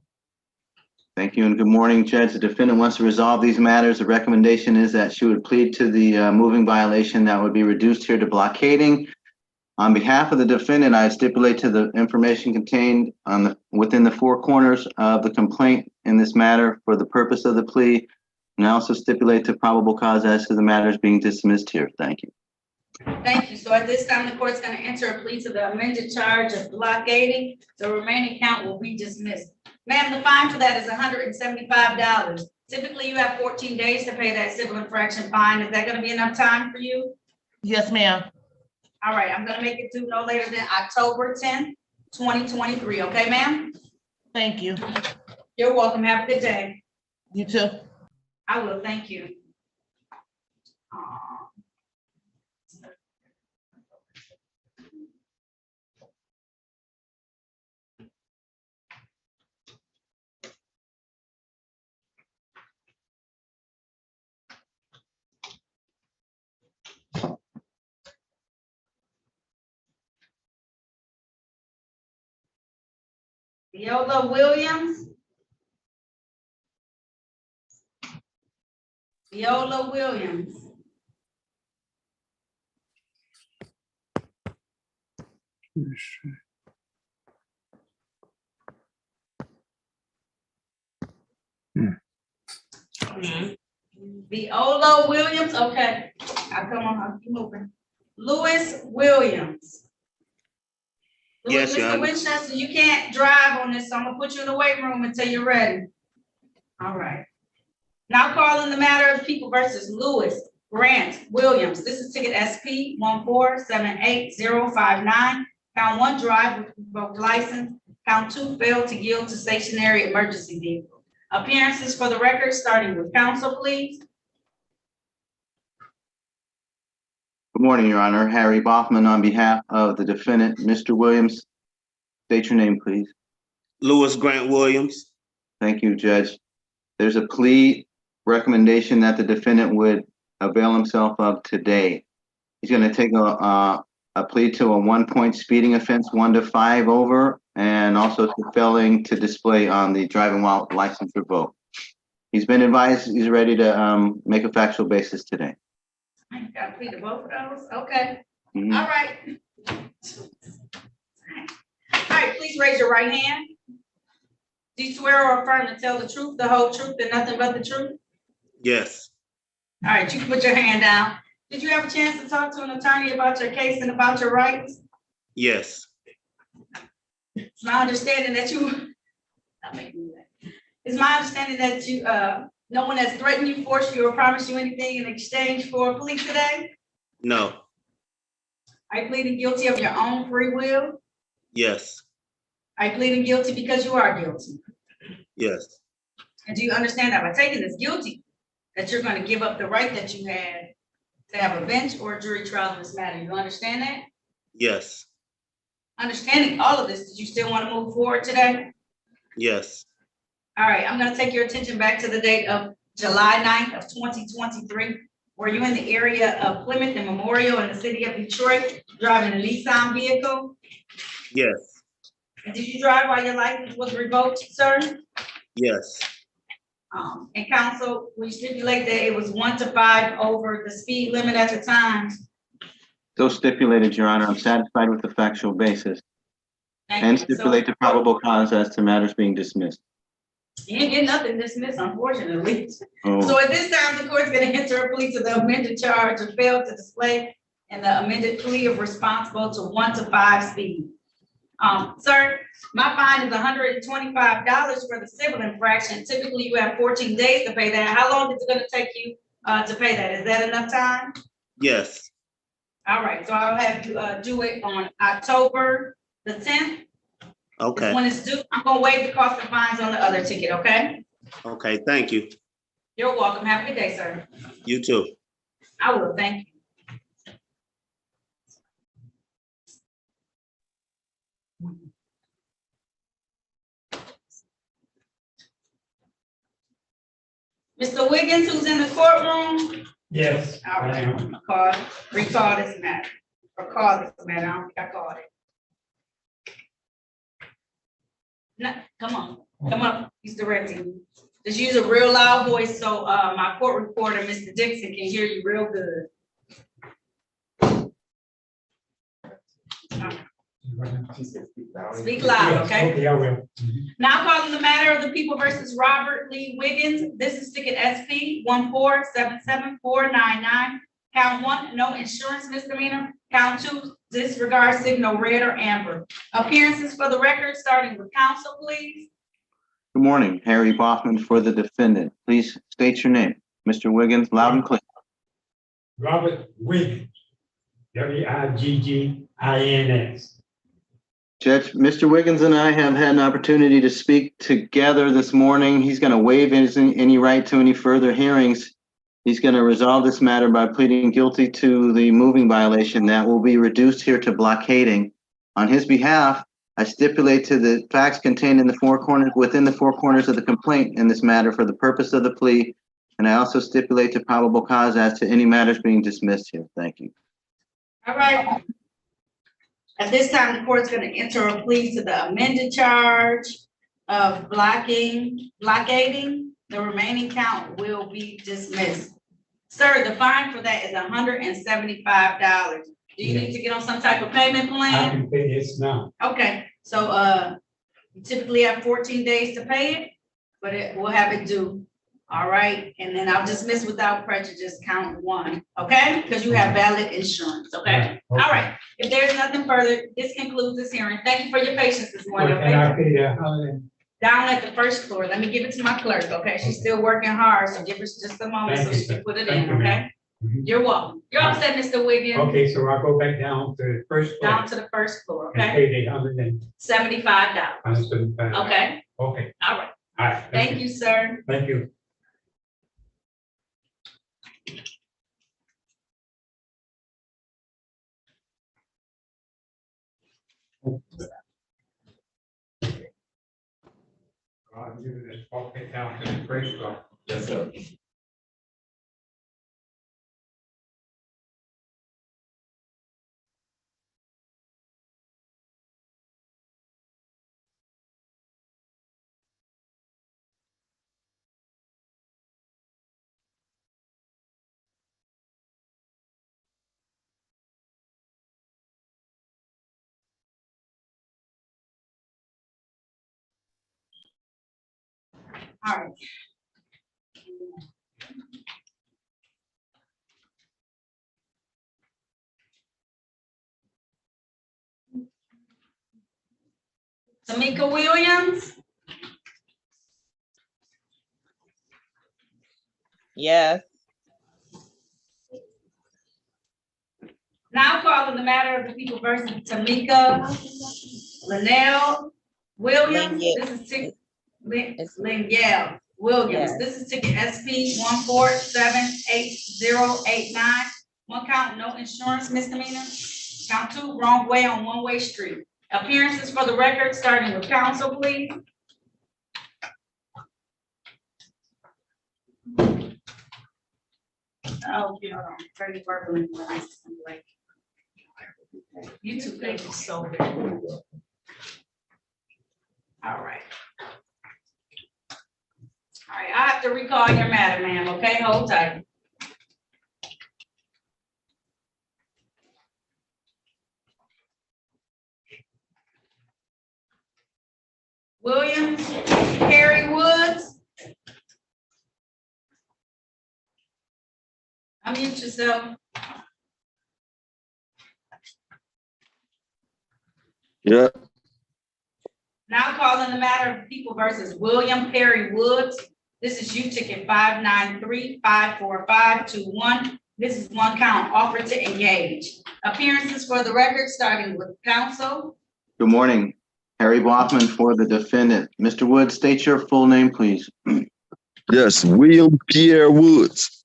Thank you and good morning, Judge. The defendant wants to resolve these matters. The recommendation is that she would plead to the moving violation that would be reduced here to blockading. On behalf of the defendant, I stipulate to the information contained within the four corners of the complaint in this matter for the purpose of the plea. And I also stipulate to probable cause as to the matters being dismissed here. Thank you. Thank you. So at this time, the court's going to enter a plea to the amended charge of blockading. The remaining count will be dismissed. Ma'am, the fine for that is $175. Typically, you have 14 days to pay that civil infraction fine. Is that going to be enough time for you? Yes, ma'am. All right, I'm going to make it due no later than October 10th, 2023. Okay, ma'am? Thank you. You're welcome. Have a good day. You too. I will. Thank you. Viola Williams. Viola Williams. Viola Williams, okay. I'll come on, I'll keep moving. Lewis Williams. Yes, Your Mr. Honor. Winchester, you can't drive on this, so I'm gonna put you in the weight room until you're ready. All right. Now calling the matter of people versus Lewis Grant Williams. This is ticket SP 1478059. Count 1, drive with revoked license. Count 2, failed to yield to stationary emergency vehicle. Appearances for the record, starting with counsel, please. Good morning, Your Honor. Harry Baughman on behalf of the defendant, Mr. Williams. State your name, please. Lewis Grant Williams. Thank you, Judge. There's a plea recommendation that the defendant would avail himself of today. He's going to take a plea to a 1-point speeding offense, 1 to 5 over, and also to failing to display on the driving while license revoked. He's been advised he's ready to make a factual basis today. Got to plead to both of those, okay, Mhm. all right. All right, please raise your right hand. Do you swear or affirm to tell the truth, the whole truth, and nothing but the truth? Yes. All right, you can put your hand down. Did you have a chance to talk to an attorney about your case and about your rights? Yes. It's my understanding that you, it's my understanding that you, no one has threatened you, forced you, or promised you anything in exchange for a plea today? No. Are you pleading guilty of your own free will? Yes. Are you pleading guilty because you are guilty? Yes. And do you understand that by taking this guilty, that you're going to give up the right that you had to have a bench or a jury trial in this matter? You understand that? Yes. Understanding all of this, did you still want to move forward today? Yes. All right, I'm going to take your attention back to the date of July 9th of 2023. Were you in the area of Plymouth and Memorial in the city of Detroit, driving a Nissan vehicle? Yes. And did you drive while your license was revoked, sir? Yes. And counsel, we stipulate that it was 1 to 5 over the speed limit at the time. So stipulated, Your Honor. I'm satisfied with the factual basis. Thank And you. stipulate the probable cause as to matters being dismissed. You didn't get nothing dismissed, unfortunately. Oh. So at this time, the court's gonna enter a plea to the amended charge of fail to display and the amended plea of responsible to 1 to 5 speed. Sir, my fine is $125 for the civil infraction. Typically, you have 14 days to pay that. How long is it gonna take you to pay that? Is that enough time? Yes. All right, so I'll have you do it on October the 10th. Okay. When it's due, I'm gonna waive the cost of fines on the other ticket, okay? Okay. Thank you. You're welcome. Have a good day, sir. You too. I will, thank you. Mr. Wiggins, who's in the courtroom? Yes. All I right, am. recall this matter, or call this matter, I don't think I called it. No, come up, he's directing you. Just use a real loud voice so my court reporter, Mr. Dixon, can hear you real good. Speak loud, okay? Okay, I will. Now calling the matter of the people versus Robert Lee Wiggins. This is ticket SP 1477499. Count 1, no insurance misdemeanor. Count 2, disregard signal red or amber. Appearances for the record, starting with counsel, please. Good morning, Harry Boffman for the defendant. Please state your name. Mr. Wiggins, loud and clear. Robert Wiggins, Wiggins. Judge, Mr. Wiggins and I have had an opportunity to speak together this morning. He's going to waive any right to any further hearings. He's going to resolve this matter by pleading guilty to the moving violation that will be reduced here to blockading. On his behalf, I stipulate to the facts contained in the within the four corners of the complaint in this matter for the purpose of the plea. And I also stipulate to probable cause as to any matters being dismissed here. Thank you. All right. At this time, the court's going to enter a plea to the amended charge of blockading. The remaining count will be dismissed. Sir, the fine for that is $175. Do you need to get on some type of payment I plan? can pay this now. Okay, so you typically have 14 days to pay it, but we'll have it due. All right, and then I'll dismiss without prejudice count 1, okay? Because you have valid insurance, okay? All right, if there's nothing further, this concludes this hearing. Thank you for your patience this morning, And I okay? pay that Down at the first floor, let me give it to my clerk, okay? She's still working hard, so give us just a moment so she can put it in, okay? You're welcome. You're all set, Mr. Wiggins. Okay, so I go back down to the first floor. Down to the first floor, And okay? pay the $175. $75. Okay, Okay, all right. all right. Thank you, sir. Thank you. I'll do this, walk it down to the first floor. Yes, sir. All right. Tamika Williams, Yes. now calling the matter of the people versus Tamika Linnell Williams. Lynn, This is ticket, It's- Linnell Williams. Yes. This is ticket SP 1478089. One count, no insurance misdemeanor. Count two, wrong way on one-way street. Appearances for the record, starting with council, please. Oh, hold on, very verbally. Like, you two pages so good. All right. All right, I have to recall your matter, ma'am, okay? Hold tight. Williams, Harry Woods. Unmute yourself. Yeah. Now calling the matter of people versus William Perry Woods. This is you ticket 593-54521. This is one count, offer to engage. Appearances for the record, starting with counsel. Good morning. Harry Blockman for the defendant. Mr. Woods, state your full name, please. Yes, William Pierre Woods.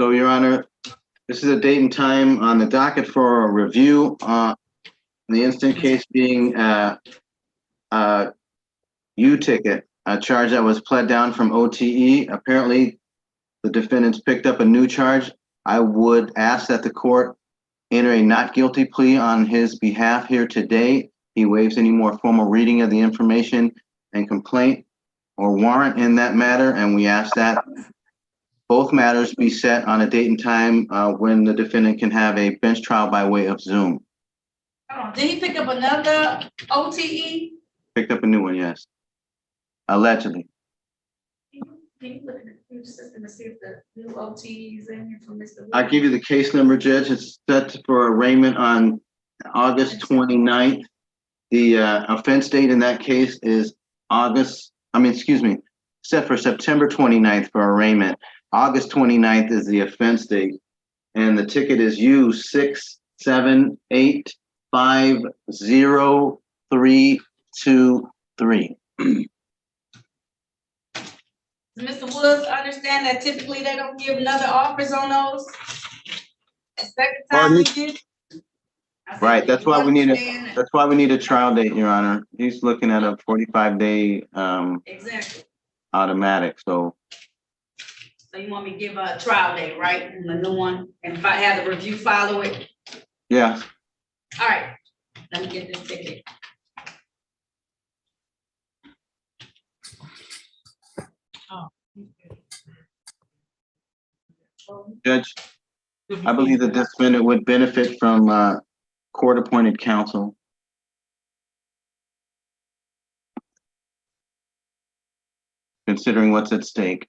So, Your Honor, this is a date and time on the docket for a review. The instant case being U-ticket, a charge that was pled down from OTE. Apparently, the defendants picked up a new charge. I would ask that the court enter a not guilty plea on his behalf here today. He waives any more formal reading of the information and complaint or warrant in that matter, and we ask that both matters be set on a date and time when the defendant can have a bench trial by way of Zoom. Did he pick up another OTE? Picked up a new one, yes. Allegedly. Can you look at the computer system and see if the new OT is in here for Mr. I'll give you the case number, Judge. It's set for arraignment on August 29th. The offense date in that case is set for September 29th for arraignment. August 29th is the offense date. And the ticket is U678503323. Does Mr. Woods understand that typically they don't give another offers on those? The second time we did? I said, Right, that's do you why we need understand that? that's why we need a trial date, Your Honor. He's looking at a 45-day Exactly. automatic, so So you want me to give a trial date, right? And the new one, and if I have the review follow it? yeah. All right, let me get this ticket. Judge, I believe that this defendant would benefit from court-appointed counsel. Considering what's at stake.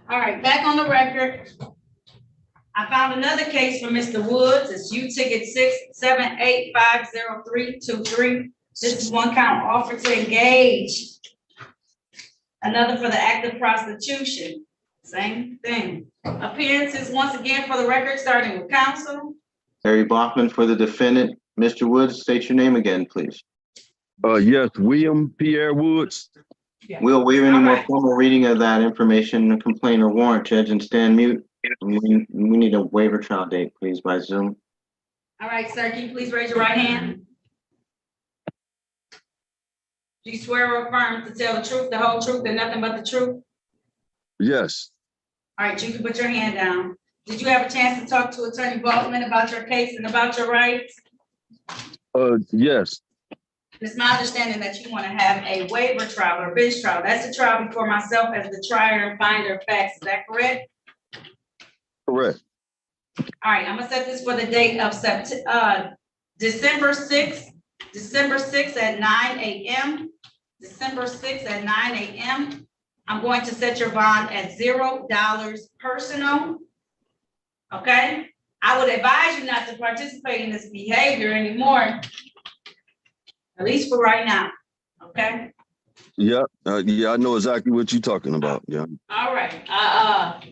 All right, back on the record. I found another case for Mr. Woods. It's U-Ticket 678502323. This is one count offer to engage. Another for the act of prostitution. Same thing. Appearances, once again, for the record, starting with counsel. Harry Bachman for the defendant. Mr. Woods, state your name again, please. Yes, William Pierre Woods. We'll waive any All more right. formal reading of that information, complaint or warrant, Judge, and stand mute. We need a waiver trial date, please, by Zoom. All right, sir, can you please raise your right hand? Do you swear or affirm to tell the truth, the whole truth, and nothing but the truth? Yes. All right, you can put your hand down. Did you have a chance to talk to Attorney Baldwin about your case and about your rights? Yes. It's my understanding that you want to have a waiver trial or bench trial. That's a trial before myself as the trier and finder of facts. Is that correct? Correct. All right, I'm gonna set this for the date of December 6th at 9 a.m. December 6th at 9 a.m. I'm going to set your bond at $0 personal. Okay? I would advise you not to participate in this behavior anymore, at least for right now. Okay? Yeah. Yeah, I know exactly what you're talking about. Yeah. All right.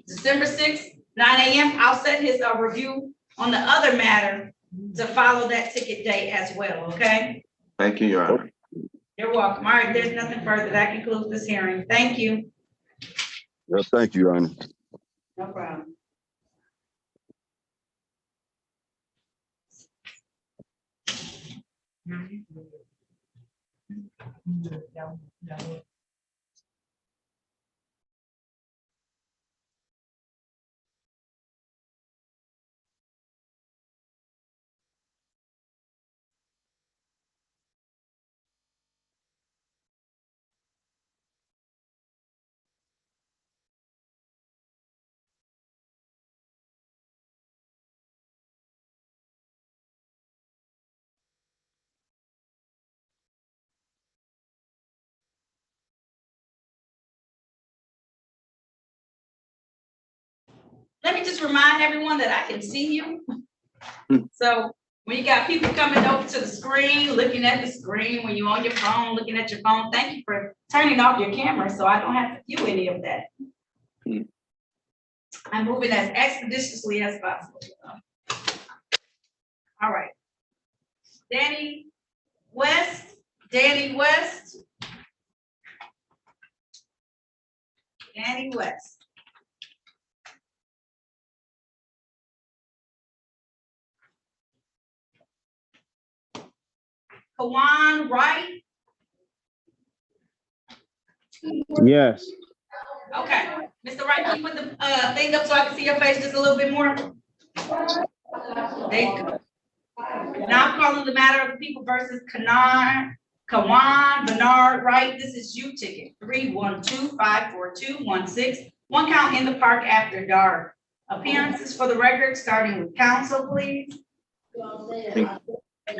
December 6th, 9 a.m. I'll set his review on the other matter to follow that ticket date as well. Okay? Thank you, Your Honor. You're welcome. All right, there's nothing further. That concludes this hearing. Thank you. Yeah, thank you, Your Honor. No problem. Let me just remind everyone that I can see you. So when you got people coming over to the screen, looking at the screen, when you're on your phone, looking at your phone, thank you for turning off your camera so I don't have to view any of that. I'm moving as expeditiously as possible. All right. Danny West. Danny West. Kawan Wright. Yes. Okay, Mr. Wright, can you put the thing up so I can see your face just a little bit more? There you go. Now I'm calling the matter of the people versus Kawan Bernard Wright. This is U-Ticket 312-54216. One count in the park after dark. Appearances for the record, starting with counsel, please.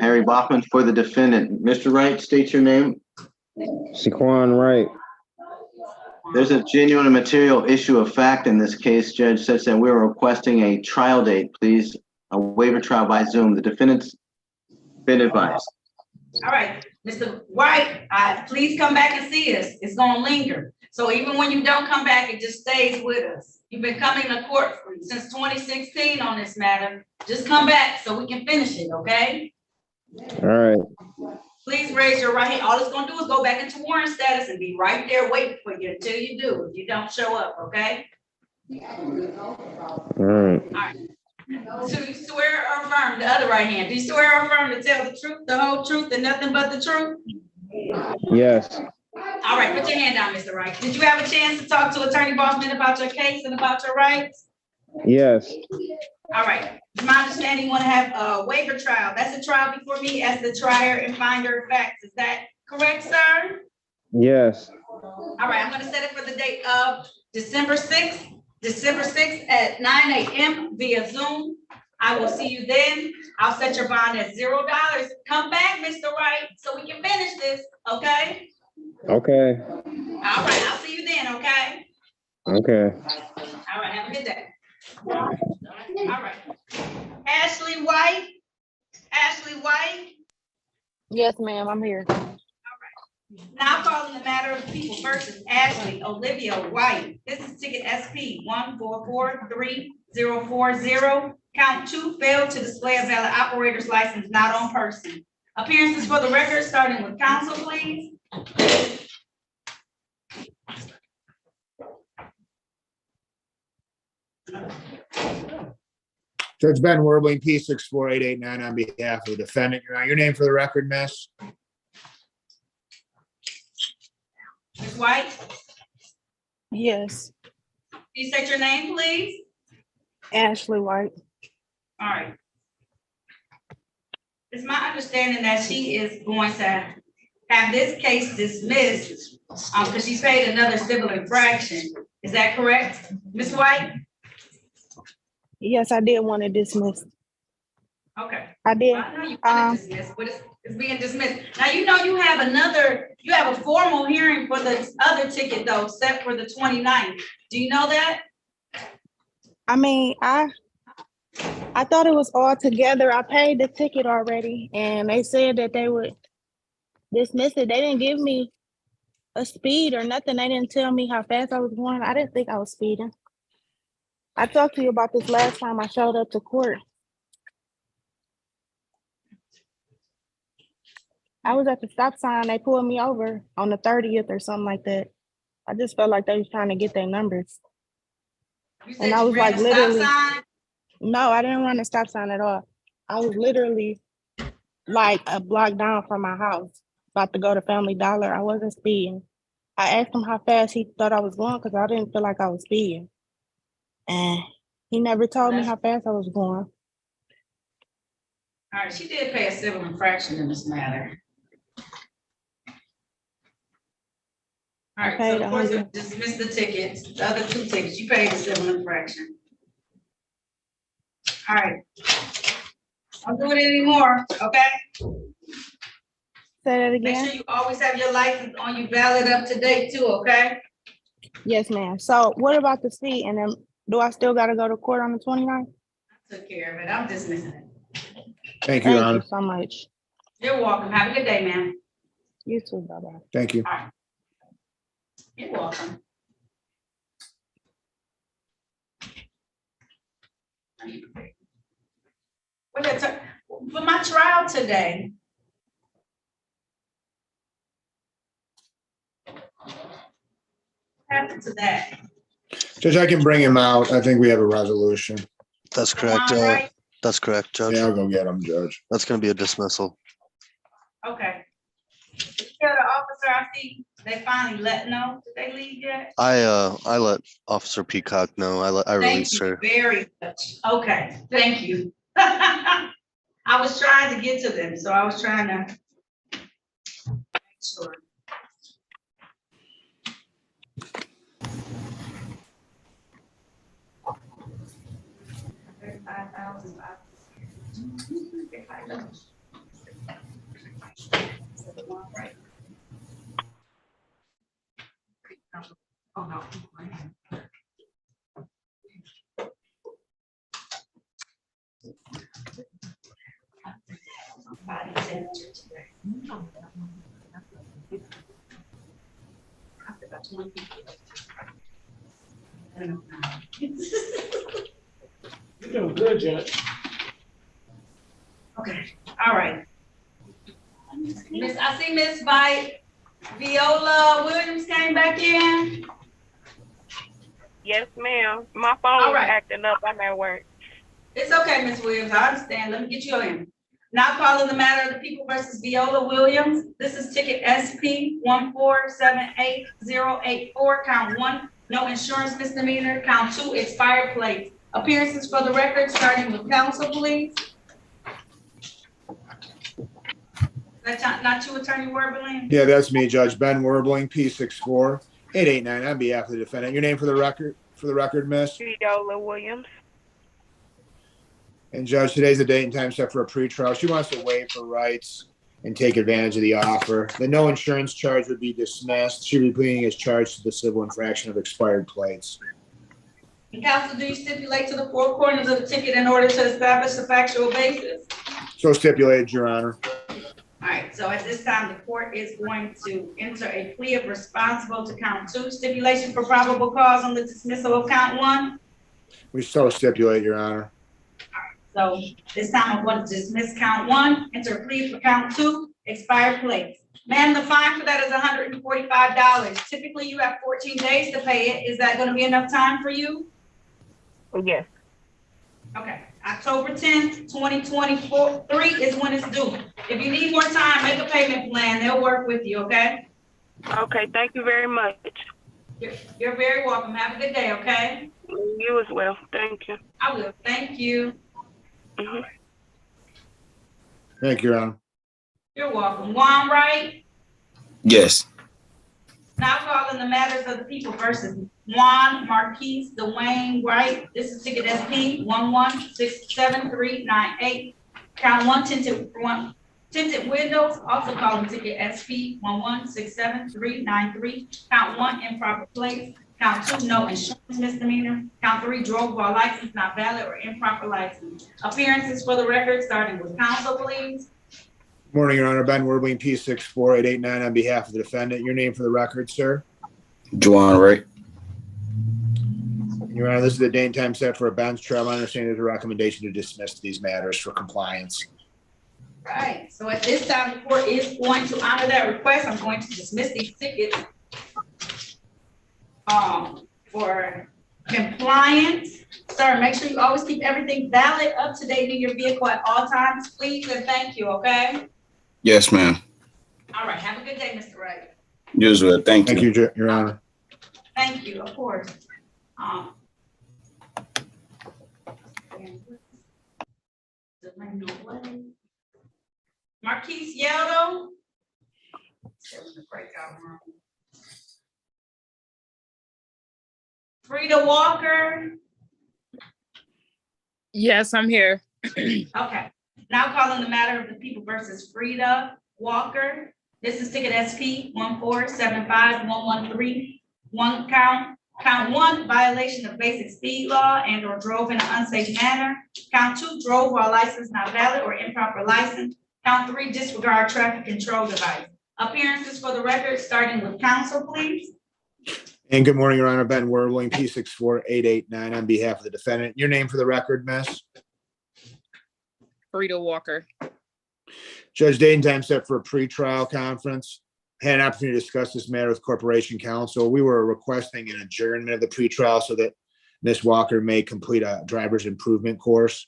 Harry Bachman for the defendant. Mr. Wright, state your name. Shaquan Wright. There's a genuine and material issue of fact in this case, Judge, such that we're requesting a trial date, please. A waiver trial by Zoom. The defendant's been advised. All right, Mr. White, please come back and see us. It's gonna linger. So even when you don't come back, it just stays with us. You've been coming to court since 2016 on this matter. Just come back so we can finish it, okay? All right. Please raise your right hand. All it's gonna do is go back into warrant status and be right there waiting for you until you do. If you don't show up, okay? All right. All right. So you swear or affirm, the other right hand, do you swear or affirm to tell the truth, the whole truth, and nothing but the truth? Yes. All right, put your hand down, Mr. Wright. Did you have a chance to talk to Attorney Baldwin about your case and about your rights? Yes. All right, it's my understanding you want to have a waiver trial. That's a trial before me as the trier and finder of facts. Is that correct, sir? Yes. All right, I'm gonna set it for the date of December 6th at 9 a.m. via Zoom. I will see you then. I'll set your bond at $0. Come back, Mr. Wright, so we can finish this, okay? Okay. All right, I'll see you then, okay? Okay. All right, have a good day. All right. Ashley White, Ashley White. Yes, ma'am, I'm here. Now calling the matter of people versus Ashley Olivia White. This is ticket SP 1443040. Count 2, failed to display a valid operator's license not on person. Appearances for the record, starting with counsel, please. Judge Ben Werbling, P64889 on behalf of the defendant. Your name for the record, miss? Ms. White, Yes, please state your name, please. Ashley White. All right. It's my understanding that she is going to have this case dismissed, because she's paid another civil infraction. Is that correct, Ms. White? Yes, I did want to dismiss. Okay. I did. Well, I know you want to dismiss, but it's being dismissed. Now, you know, you have a formal hearing for the other ticket though, set for the 29th. Do you know that? I mean, I thought it was all together. I paid the ticket already, and they said that they would dismiss it. They didn't give me a speed or nothing. They didn't tell me how fast I was going. I didn't think I was speeding. I talked to you about this last time I showed up to court. I was at the stop sign. They pulled me over on the 30th or something like that. I just felt like they was trying to get their numbers. You said And I you was ran like, a stop literally, sign? no, I didn't run a stop sign at all. I was literally like a block down from my house, about to go to Family Dollar. I wasn't speeding. I asked him how fast he thought I was going because I didn't feel like I was speeding. And he never told me how fast I was going. All right, she did pay a civil infraction in this matter. All right, so of course, we dismiss the tickets, the other 2 tickets, you paid the civil infraction. All right. Don't do it anymore, okay? Say that Make again? sure you always have your license on you valid up to date too, okay? Yes, ma'am. So what about the fee? And then do I still got to go to court on the 29th? I took care of it, I'm dismissing it. Thank you, Your Honor. Thank you so much. You're welcome, have a good day, ma'am. You too, bye-bye. Thank you. All right. You're welcome. For my trial today. What happened to that? Judge, I can bring him out. I think we have a resolution. That's correct. All right. That's correct, Judge. Yeah, I'll go get him, Judge. That's gonna be a dismissal. Okay. Tell the officer, I see they finally let know. Did they leave yet? I let Officer Peacock know. I released her. Thank you very much. Okay, thank you. I was trying to get to them, so I was trying to make sure. Oh, no. Body temperature today. About 20 people. You're doing good, Judge. Okay, all right. I see Miss Viola Williams came back in. Yes, ma'am. My phone All is right. acting up. I'm at work. It's okay, Miss Williams, I understand. Let me get you in. Now calling the matter of the people versus Viola Williams. This is ticket SP 1478084, count 1, no insurance misdemeanor, count 2, expired plates. Appearances for the record, starting with counsel, please. That's not you, Attorney Werbeling? Yeah, that's me, Judge Ben Werbling, P64889 on behalf of the defendant. Your name for the record, miss? Viola Williams. And Judge, today's the date and time set for a pretrial. She wants to waive her rights and take advantage of the offer. The no insurance charge would be dismissed. She'd be pleading as charged to the civil infraction of expired plates. Counsel, do you stipulate to the four corners of the ticket in order to establish the factual basis? So stipulated, Your Honor. All right, so at this time, the court is going to enter a plea of responsible to count 2, stipulation for probable cause on the dismissal of count 1. We so stipulate, Your Honor. So this time I'm going to dismiss count 1, enter a plea for count 2, expired plates. Ma'am, the fine for that is $145. Typically, you have 14 days to pay it. Is that going to be enough time for you? Yes. Okay, October 10th, 2023 is when it's due. If you need more time, make a payment plan. They'll work with you, okay? Okay, thank you very much. You're very welcome. Have a good day, okay? You as well. Thank you. I will. Thank you. Thank you, Your Honor. You're welcome. Juan Wright, Yes. now calling the matters of the people versus Juan Marquise Dwayne Wright. This is ticket SP 11673898. Count 1, tinted windows, also calling ticket SP 1167393. Count 1, improper plates. Count 2, no insurance misdemeanor. Count 3, drove while license not valid or improper license. Appearances for the record, starting with counsel, please. Morning, Your Honor. Ben Werbling, P64889 on behalf of the defendant. Your name for the record, sir? Juwan Wright. Your Honor, this is the date and time set for a bench trial. I understand there's a recommendation to dismiss these matters for compliance. Right, so at this time, the court is going to honor that request. I'm going to dismiss these tickets for compliance. Sir, make sure you always keep everything valid, up to date in your vehicle at all times, please, and thank you, okay? Yes, ma'am. All right, have a good day, Mr. Wright. You as well. Thank you. Thank you, Your Honor. Thank you, of course. Marquise Yeldo. Frida Walker. Yes, I'm here. Okay, now calling the matter of the people versus Frida Walker. This is ticket SP 1475113. Count 1, violation of basic speed law and or drove in an unsafe manner. Count 2, drove while license not valid or improper license. Count 3, disregard traffic control device. Appearances for the record, starting with counsel, please. And good morning, Your Honor. Ben Werbling, P64889 on behalf of the defendant. Your name for the record, miss? Frida Walker. Judge, date and time set for a pretrial conference. Had an opportunity to discuss this matter with Corporation Counsel. We were requesting an adjournment of the pretrial so that Ms. Walker may complete a driver's improvement course.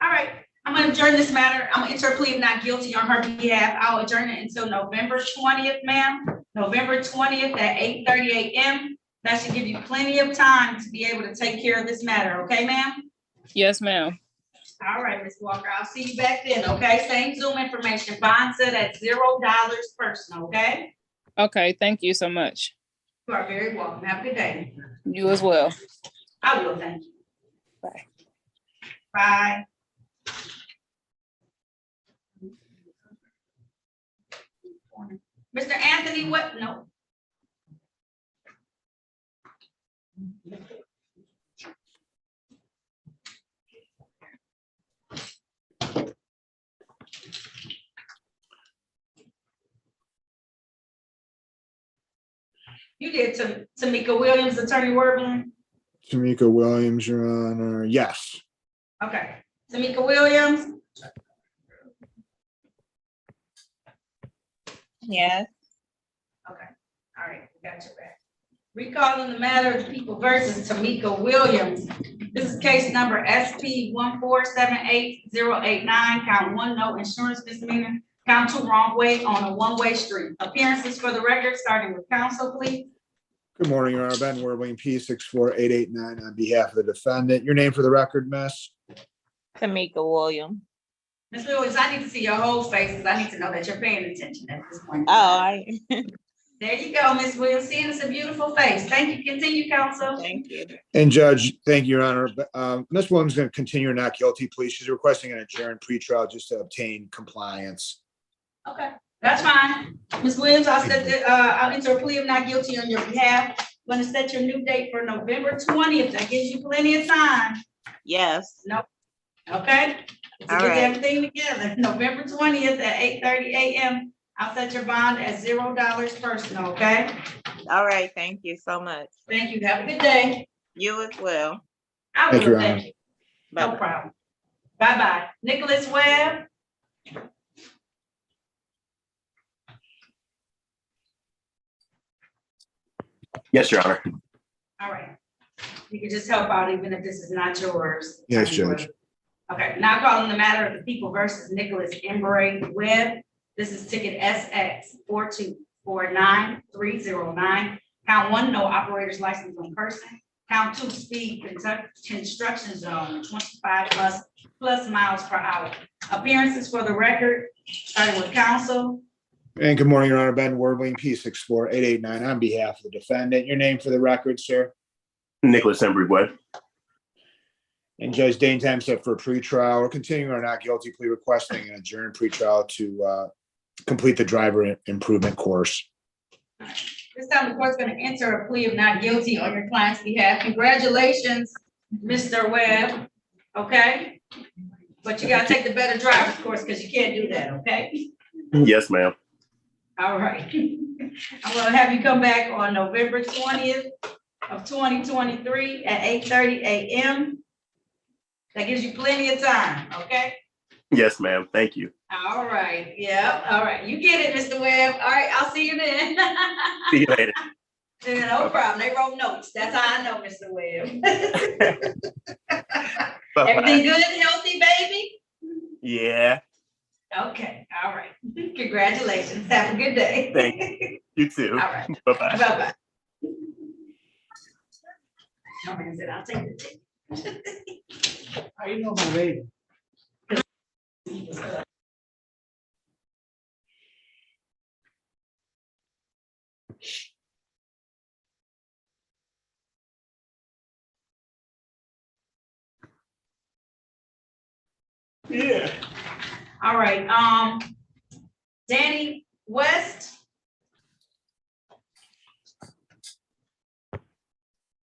All right, I'm gonna adjourn this matter. I'm gonna enter a plea of not guilty on her behalf. I'll adjourn it until November 20th, ma'am. November 20th at 8:30 a.m. That should give you plenty of time to be able to take care of this matter, okay, ma'am? Yes, ma'am. All right, Ms. Walker, I'll see you back then, okay? Same Zoom information, bond set at $0 personal, okay? Okay, thank you so much. You are very welcome. Have a good day. You as well. I will, thank you. Bye. Bye. Mr. Anthony, what? No. You did Tamika Williams, Attorney Werbling? Tamika Williams, Your Honor. Yes. Okay. Tamika Williams? Yes. Okay. All right. Got your back. Recalling the matter of the people versus Tamika Williams. This is case number SP 1478089. Count 1, no insurance misdemeanor. Count 2, wrong way on a one-way street. Appearances for the record, starting with counsel, please. Good morning, Your Honor. Ben Werbling, P64889 on behalf of the defendant. Your name for the record, miss? Tamika Williams. Ms. Williams, I need to see your whole faces. I need to know that you're paying attention at this point. There you go, Ms. Williams. Seeing it's a beautiful face. Thank you. Continue, counsel. Thank you. And Judge, thank you, Your Honor. Ms. Williams is going to continue her not guilty plea. She's requesting an adjourned pretrial just to obtain compliance. Okay, that's fine. Ms. Williams, I'll enter a plea of not guilty on your behalf. Gonna set your new date for November 20th. That gives you plenty of time. Yes. No, okay? To All get right. everything together, November 20th at 8:30 a.m. I'll set your bond at $0 personal, okay? All right. Thank you so much. Thank you. Have a good day. You as well. I Thank you, will, Your Honor. thank you. No problem. Bye-bye. Nicholas Webb? Yes, Your Honor. All right. You can just help out even if this is not yours. Yes, Judge. Okay, now calling the matter of the people versus Nicholas Embray Webb. This is ticket SX 4249309. Count 1, no operator's license on person. Count 2, speed construction zone 25 plus miles per hour. Appearances for the record, starting with counsel. And good morning, Your Honor. Ben Werbling, P64889, on behalf of the defendant. Your name for the record, sir? Nicholas Embry Webb. And Judge Dane time set for a pretrial. We're continuing our not guilty plea, requesting an adjourned pretrial to complete the driver improvement course. This time the court's gonna enter a plea of not guilty on your client's behalf. Congratulations, Mr. Webb, okay? But you gotta take the better driver's course because you can't do that, okay? Yes, ma'am. All right. I'm gonna have you come back on November 20th of 2023 at 8:30 a.m. That gives you plenty of time, okay? Yes, ma'am. Thank you. All right, yeah, all right. You get it, Mr. Webb. All right, I'll see you then. See you later. Yeah, no problem. They wrote notes. That's how I know, Mr. Webb. Bye-bye. Everything good, healthy, baby? Yeah. Okay, all right. Congratulations. Have a good day. Thank you. You too. All right. Bye-bye. Bye-bye. No man said, I'll take the ticket. How you know my lady? Yeah. All right, Danny West.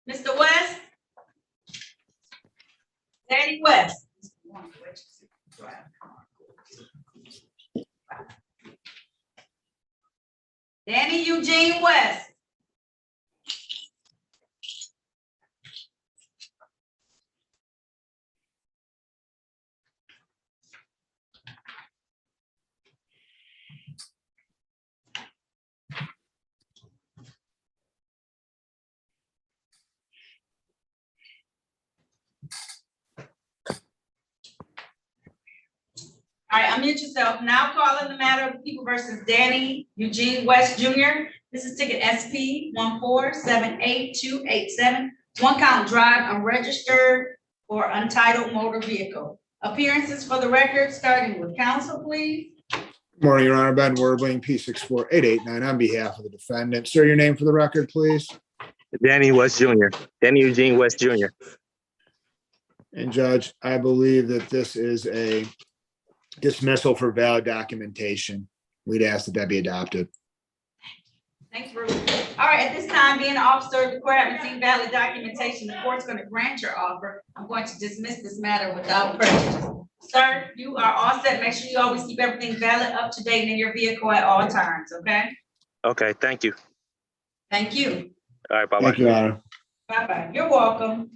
Mr. West? Danny West. Danny Eugene West. All right, unmute yourself. Now calling the matter of the people versus Danny Eugene West Jr. This is ticket SP 1478287. One count drive unregistered or untitled motor vehicle. Appearances for the record, starting with counsel, please. Morning, Your Honor. Ben Werbling, P64889, on behalf of the defendant. Sir, your name for the record, please? Danny West Jr. Danny Eugene West Jr. And Judge, I believe that this is a dismissal for valid documentation. We'd ask that that be adopted. Thanks, Ruth. All right, at this time, being an officer of the court, having seen valid documentation, the court's going to grant your offer. I'm going to dismiss this matter without prejudice. Sir, you are all set. Make sure you always keep everything valid, up to date in your vehicle at all times, okay? Okay, thank you. Thank you. All right, bye-bye. Thank you, Your Honor. Bye-bye. You're welcome.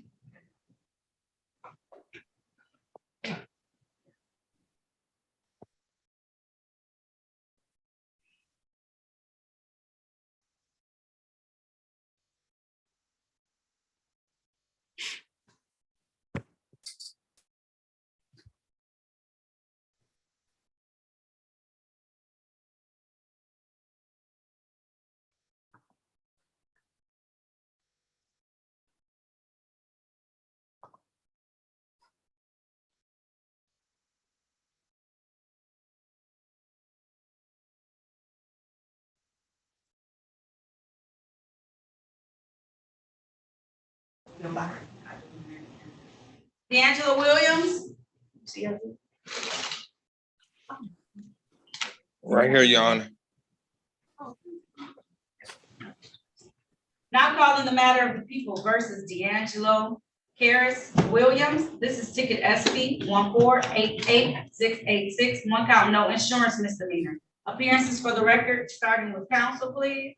D'Angelo Williams. Right here, Your Honor. Now calling the matter of the people versus D'Angelo Harris Williams. This is ticket SP 1488686, one count, no insurance misdemeanor. Appearances for the record, starting with counsel, please.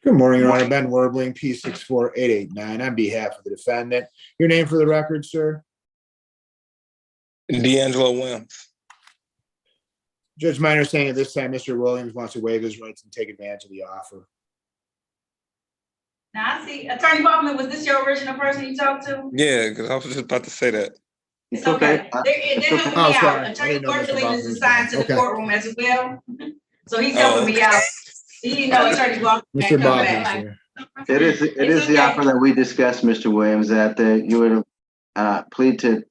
Good morning, Your Honor. Ben Werbling, P 64889, on behalf of the defendant. Your name for the record, sir? D'Angelo Williams. Judge, my understanding at this time, Mr. Williams wants to waive his rights and take advantage of the offer. Now I see, Attorney Bachman, was this your original person you talked to? Yeah, because I was just about to say that. It's okay. They're helping me Oh, out. sorry. I Attorney didn't know Mr. Worthing Bachman is was assigned to gone. the Okay. courtroom as well. So he's helping me out. He didn't know Attorney Bachman Mr. had come Bachman, back. sir. It is It's the okay. offer that we discussed, Mr. Williams, that you would plead to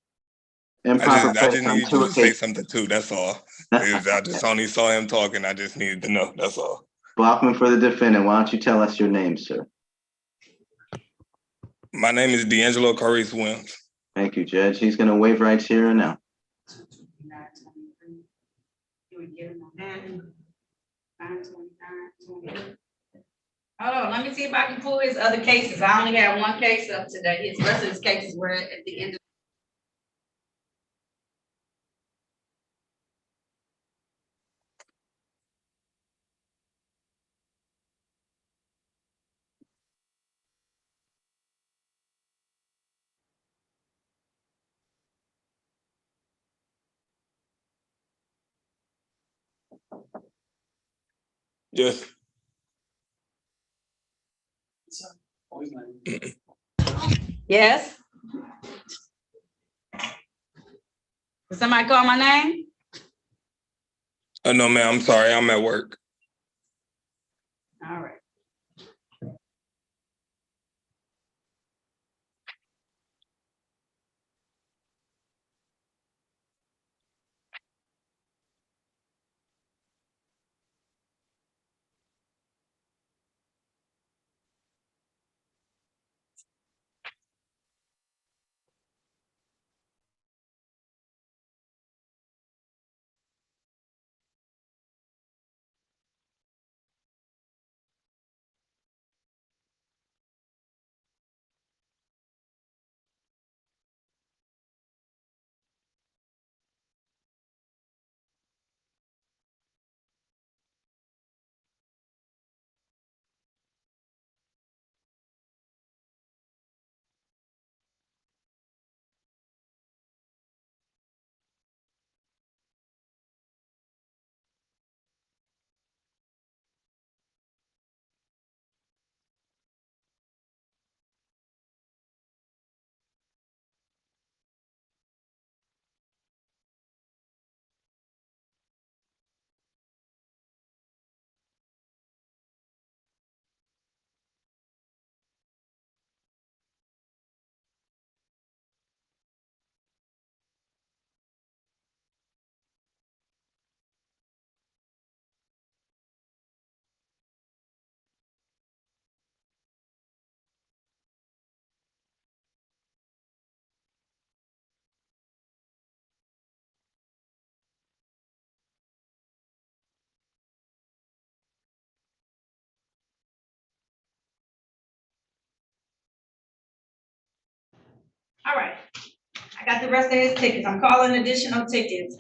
improper I place just on needed 2 you to say occasions. something too, that's all. I just only saw him talking, I just needed to know, that's all. Bachman for the defendant. Why don't you tell us your name, sir? My name is D'Angelo Carice Williams. Thank you, Judge. He's going to waive rights here and now. Hold on, let me see if I can pull his other cases. I only have one case up today. His rest of his cases were at the end of. Yes. Yes? Did somebody call my name? No, ma'am, I'm sorry, I'm at work. All right. All right. I got the rest of his tickets. I'm calling additional tickets.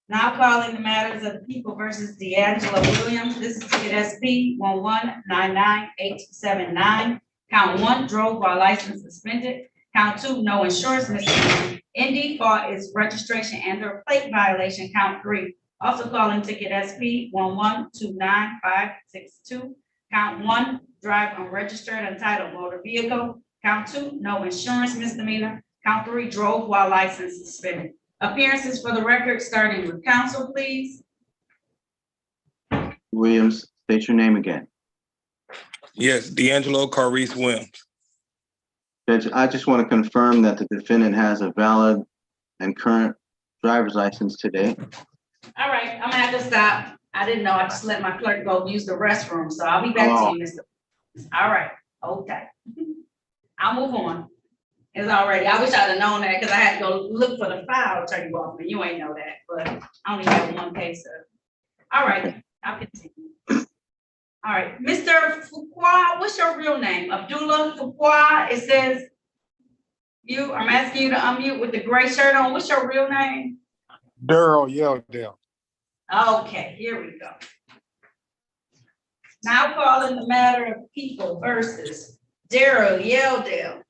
Now calling the matters of the people versus D'Angelo Williams. This is ticket SP 1199879. Count 1, drove while license suspended. Count 2, no insurance misdemeanor. In default is registration and or plate violation. Count 3. Also calling ticket SP 1129562. Count 1, drive unregistered untitled motor vehicle. Count 2, no insurance misdemeanor. Count 3, drove while license suspended. Appearances for the record, starting with counsel, please. Williams, state your name again. Yes, D'Angelo Carice Williams. Judge, I just want to confirm that the defendant has a valid and current driver's license today. All right, I'm gonna have to stop. I didn't know. I just let my clerk go use the restroom, so I'll be back to you, Mr. All right, okay. I'll move on. It's already, I wish I'd have known that because I had to go look for the file, Attorney Bachman. You ain't know that, but I only have one case of. All right, I'll continue. All right, Mr. Fuqua, what's your real name? Abdullah Fuqua, it says I'm asking you to unmute with the gray shirt on. What's your real name? Daryl Yeldale. Okay, here we go. Now calling the matter of people versus Daryl Yeldale.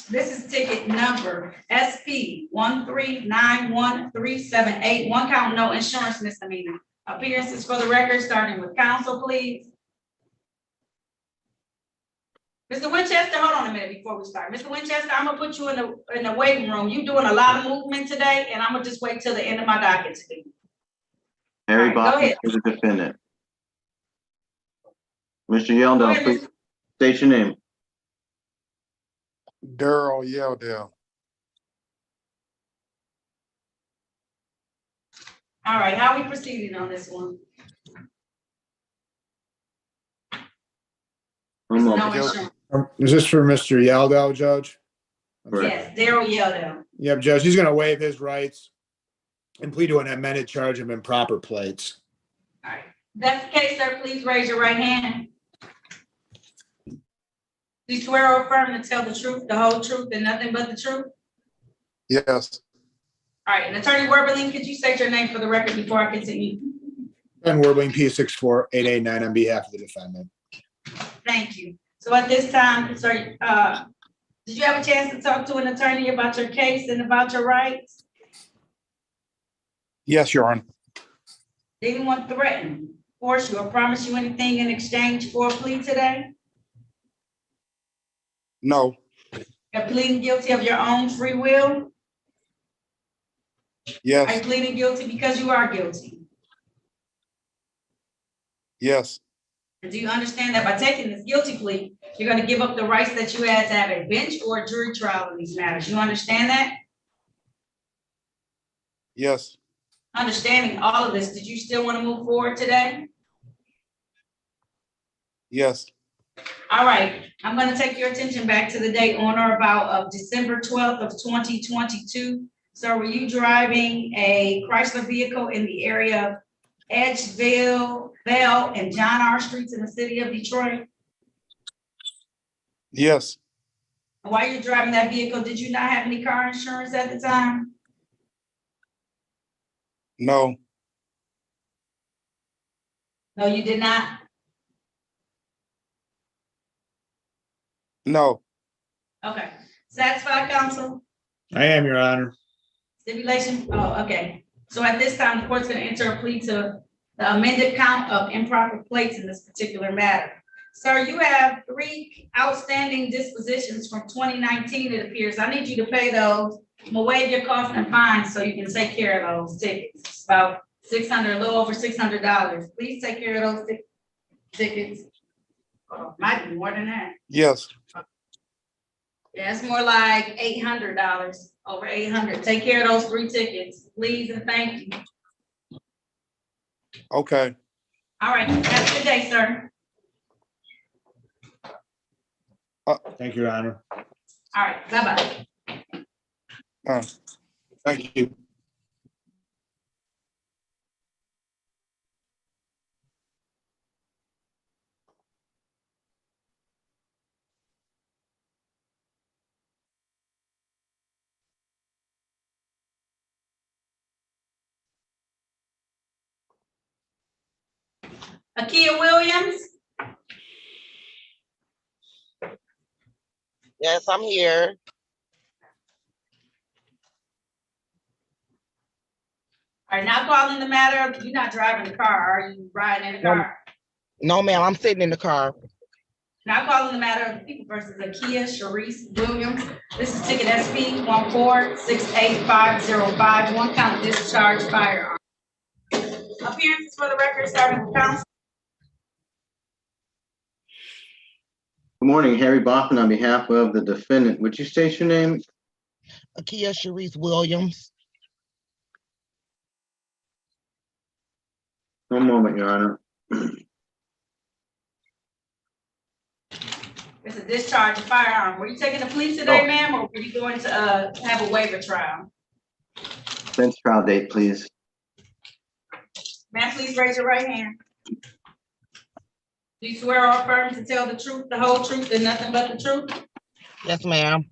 This is ticket number SP 1391378. One count, no insurance misdemeanor. Appearances for the record, starting with counsel, please. Mr. Winchester, hold on a minute before we start. Mr. Winchester, I'm gonna put you in the waiting room. You doing a lot of movement today, and I'm gonna just wait till the end of my docket today. Harry Go Boston ahead. is the defendant. Mr. Yeldon, please state your name. Daryl Yeldale. All right, how are we proceeding on this one? One No moment. insurance. Is this for Mr. Yaldo, Judge? Yes, Daryl Yeldale. Yep, Judge, he's gonna waive his rights and plead to an amended charge of improper plates. All right, if that's the case, sir, please raise your right hand. Do you swear or affirm to tell the truth, the whole truth, and nothing but the truth? Yes. All right, and Attorney Werbeling, could you state your name for the record before I continue? Ben Warbling, P64889 on behalf of the defendant. Thank you. So at this time, sir, did you have a chance to talk to an attorney about your case and about your rights? Yes, Your Honor. Did anyone threaten, force you, or promise you anything in exchange for a plea today? No. You're pleading guilty of your own free will? Are you Yes. pleading guilty because you are guilty? Yes. And do you understand that by taking this guilty plea, you're going to give up the rights that you had to have a bench or a jury trial in these matters? You understand that? Yes. Understanding all of this, did you still want to move forward today? Yes. All right, I'm going to take your attention back to the date on or about of December 12th of 2022. So were you driving a Chrysler vehicle in the area of Edgeville, Bell, and John R. Streets in the city of Detroit? Yes. While you're driving that vehicle, did you not have any car insurance at the time? No. No, you did not? No. Okay. Satisfied, counsel? I am, Your Honor. Stipulation? Oh, okay. So at this time, the court's going to enter a plea to the amended count of improper plates in this particular matter. Sir, you have 3 outstanding dispositions from 2019, it appears. I need you to pay those. I'm gonna waive your cost and fine so you can take care of those tickets. It's about $600, a little over $600. Please take care of those tickets. Oh, might be more than that. Yes. Yeah, it's more like $800, over $800. Take care of those 3 tickets, please, and thank you. Okay. All right, have a good day, sir. Thank you, Your Honor. All right, bye-bye. Thank you. Akia Williams? Yes, I'm here. All right, now calling the matter, you're not driving the car, are you riding in the car? No, ma'am, I'm sitting in the car. Now calling the matter of the people versus Akia Sharice Williams. This is ticket SP 1468505, 1 count discharge firearm. Appearances for the record, starting with counsel. Good morning, Harry Boston on behalf of the defendant. Would you state your name? Akia Sharice Williams. One moment, Your Honor. It's a discharge of firearm. Were you taking a plea today, ma'am, or were you going to have a waiver trial? Bench trial date, please. May I please raise your right hand? Do you swear or affirm to tell the truth, the whole truth, and nothing but the truth? Yes, ma'am.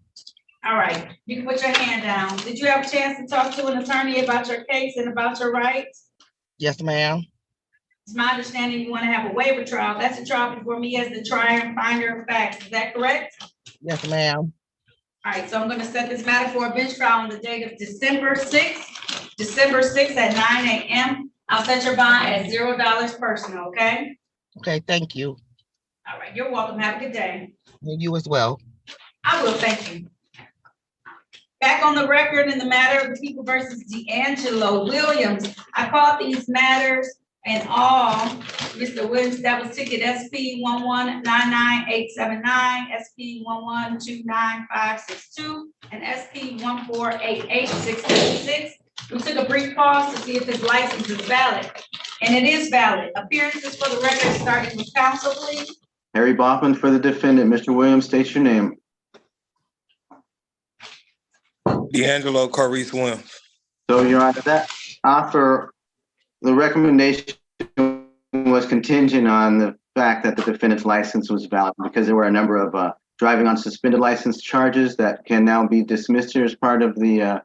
All right, you can put your hand down. Did you have a chance to talk to an attorney about your case and about your rights? Yes, ma'am. It's my understanding you want to have a waiver trial. That's a trial before me as the trier and finder of facts. Is that correct? Yes, ma'am. All right, so I'm going to set this matter for a bench trial on the date of December 6th at 9 a.m. I'll set your bond at $0 personal, okay? Okay, thank you. All right, you're welcome. Have a good day. And you as well. I will, thank you. Back on the record in the matter of the people versus D'Angelo Williams. I called these matters and all, Mr. Williams, that was ticket SP 1199879, SP 1129562, and SP 1488666. We took a brief pause to see if his license is valid, and it is valid. Appearances for the record, starting with counsel, please. Harry Baughman for the defendant. Mr. Williams, state your name. D'Angelo Carice Williams. So, Your Honor, that offer, the recommendation was contingent on the fact that the defendant's license was valid because there were a number of driving on suspended license charges that can now be dismissed here as part of the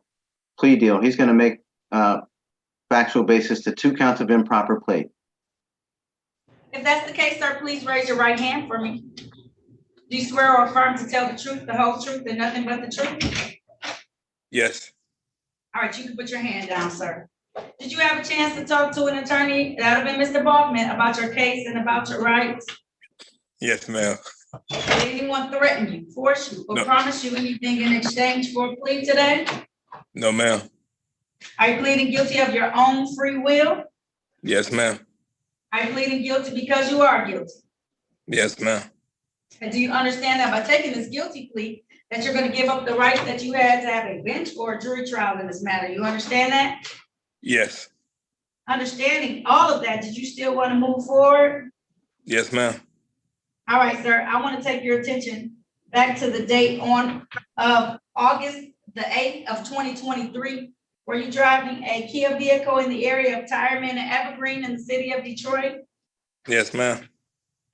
plea deal. He's going to make factual basis to 2 counts of improper plate. If that's the case, sir, please raise your right hand for me. Do you swear or affirm to tell the truth, the whole truth, and nothing but the truth? Yes. All right, you can put your hand down, sir. Did you have a chance to talk to an attorney, that would have been Mr. Baughman, about your case and about your rights? Yes, ma'am. Did anyone threaten you, force you, or No. promise you anything in exchange for a plea today? No, ma'am. Are you pleading guilty of your own free will? Yes, ma'am. Are you pleading guilty because you are guilty? Yes, ma'am. And do you understand that by taking this guilty plea, that you're gonna give up the rights that you had to have a bench or a jury trial in this matter? You understand that? Yes. Understanding all of that, did you still want to move forward? Yes, ma'am. All right, sir, I want to take your attention back to the date on August the 8th of 2023. Were you driving a Kia vehicle in the area of Tireman and Evergreen in the city of Detroit? Yes, ma'am.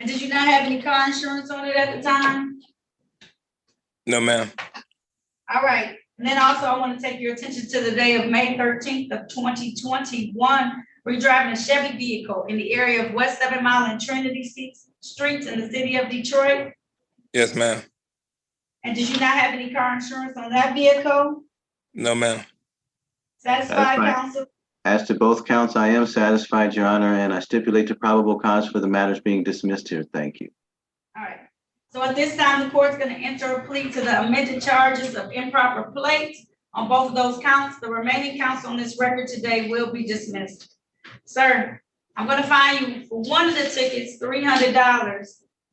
And did you not have any car insurance on it at the time? No, ma'am. All right, and then also I want to take your attention to the day of May 13th of 2021. Were you driving a Chevy vehicle in the area of West 7 Mile and Trinity Streets in the city of Detroit? Yes, ma'am. And did you not have any car insurance on that vehicle? No, ma'am. Satisfied, counsel? As to both counts, I am satisfied, Your Honor, and I stipulate the probable cause for the matters being dismissed here. Thank you. All right. So at this time, the court's going to enter a plea to the amended charges of improper plate on both of those counts. The remaining counts on this record today will be dismissed. Sir, I'm going to fine you for one of the tickets, $300.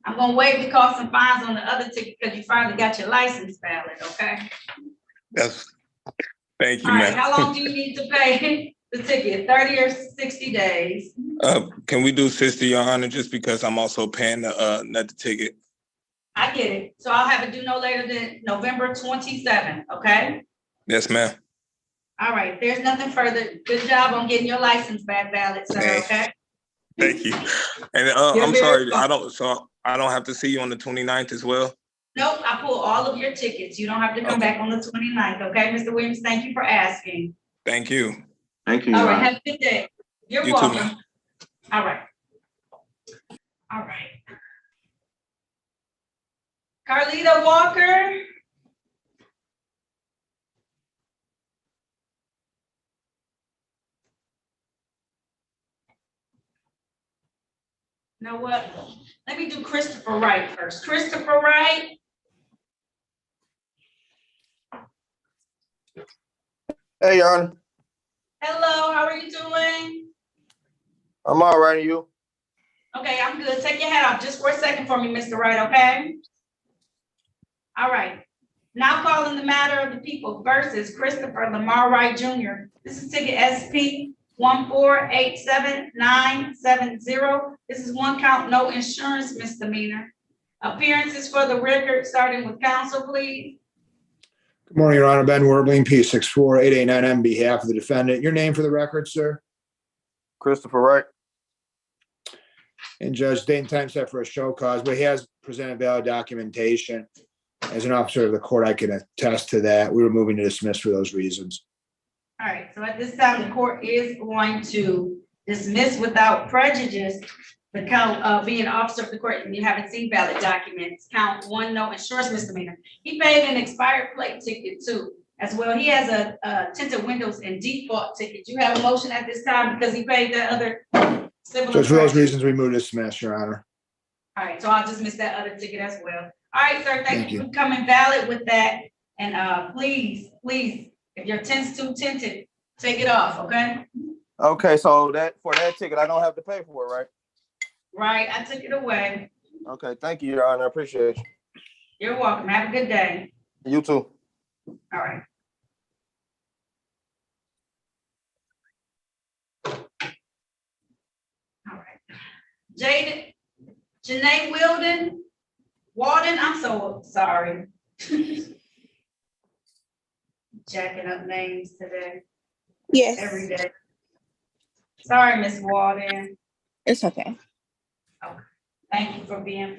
I'm going to waive the costs and fines on the other ticket because you finally got your license valid, okay? Yes. Thank you, All right, ma'am. how long do you need to pay the ticket, 30 or 60 days? Can we do 60, Your Honor, just because I'm also paying the ticket? I get it. So I'll have it due no later than November 27th, okay? Yes, ma'am. All right, there's nothing further. Good job on getting your license back valid, sir, okay? Thank you. And I'm sorry, I don't have to see you on the 29th as well. Nope, I pull all of your tickets. You don't have to come back on the 29th, okay, Mr. Williams? Thank you for asking. Thank you. Thank you, All Your right, Honor. have a good day. You're You too, welcome. ma'am. All right. All right. Carlita Walker. You know what? Let me do Christopher Wright first. Christopher Wright. Hey, Your Honor. Hello, how are you doing? I'm all right, and you? Okay, I'm good. Take your hat off just for a second for me, Mr. Wright, okay? All right. Now calling the matter of the people versus Christopher Lamar Wright Jr. This is ticket SP 1487970. This is one count, no insurance misdemeanor. Appearances for the record, starting with counsel, please. Good morning, Your Honor. Ben Werbling, P 64889 on behalf of the defendant. Your name for the record, sir? Christopher Wright. And Judge, date and time set for a show cause, but he has presented valid documentation. As an officer of the court, I can attest to that. We were moving to dismiss for those reasons. All right, so at this time, the court is going to dismiss without prejudice the count of being an officer of the court and you haven't seen valid documents. Count one, no insurance misdemeanor. He paid an expired plate ticket too, as well. He has a tinted windows and default ticket. You have a motion at this time because he paid that other civil. So for those infraction. reasons, we move to dismiss, Your Honor. All right, so I'll dismiss that other ticket as well. All right, sir, thank you for coming valid with that. And please, if your tint's too tinted, take it off, okay? Okay, so that for that ticket, I don't have to pay for it, right? Right, I took it away. Okay, thank you, Your Honor. I appreciate you. You're welcome. Have a good day. You too. All right. All right. Janae Walden, I'm so sorry. Jacking up names today. Yes. Every day. Sorry, Miss Walden. It's okay. Okay. Thank you for being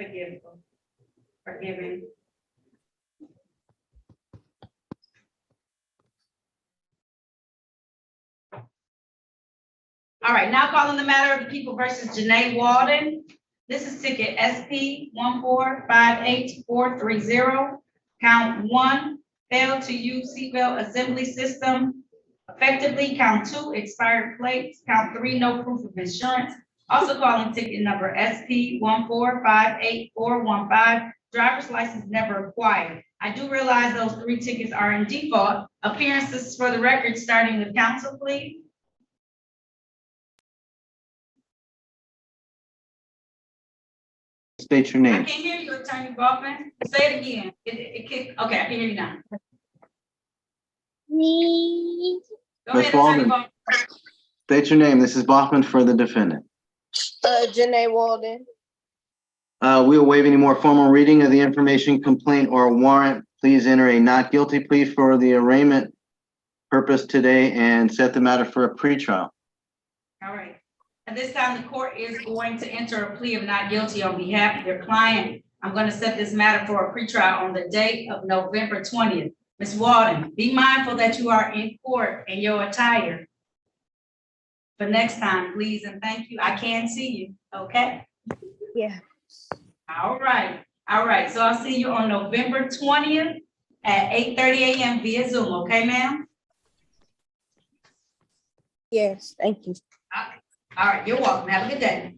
forgiving. All right, now calling the matter of the people versus Janae Walden. This is ticket SP 1458430. Count 1, failed to use seatbelt assembly system effectively. Count 2, expired plates. Count 3, no proof of insurance. Also calling ticket number SP 1458415, driver's license never acquired. I do realize those 3 tickets are in default. Appearances for the record, starting with counsel, please. State your I name. can't hear you, Attorney Baldwin. Say it again. Okay, I can hear you now. Go Ms. ahead, Attorney Walden. Baldwin. State your name. This is Bachman for the defendant. Janae Walden. We will waive any more formal reading of the information, complaint, or warrant. Please enter a not guilty plea for the arraignment purpose today and set the matter for a pretrial. All right. At this time, the court is going to enter a plea of not guilty on behalf of your client. I'm going to set this matter for a pretrial on the date of November 20th. Ms. Walden, be mindful that you are in court in your attire. But next time, please and thank you. I can see you, okay? Yeah. All right. So I'll see you on November 20th at 8:30 a.m. via Zoom, okay, ma'am? Yes, thank you. All right, you're welcome. Have a good day.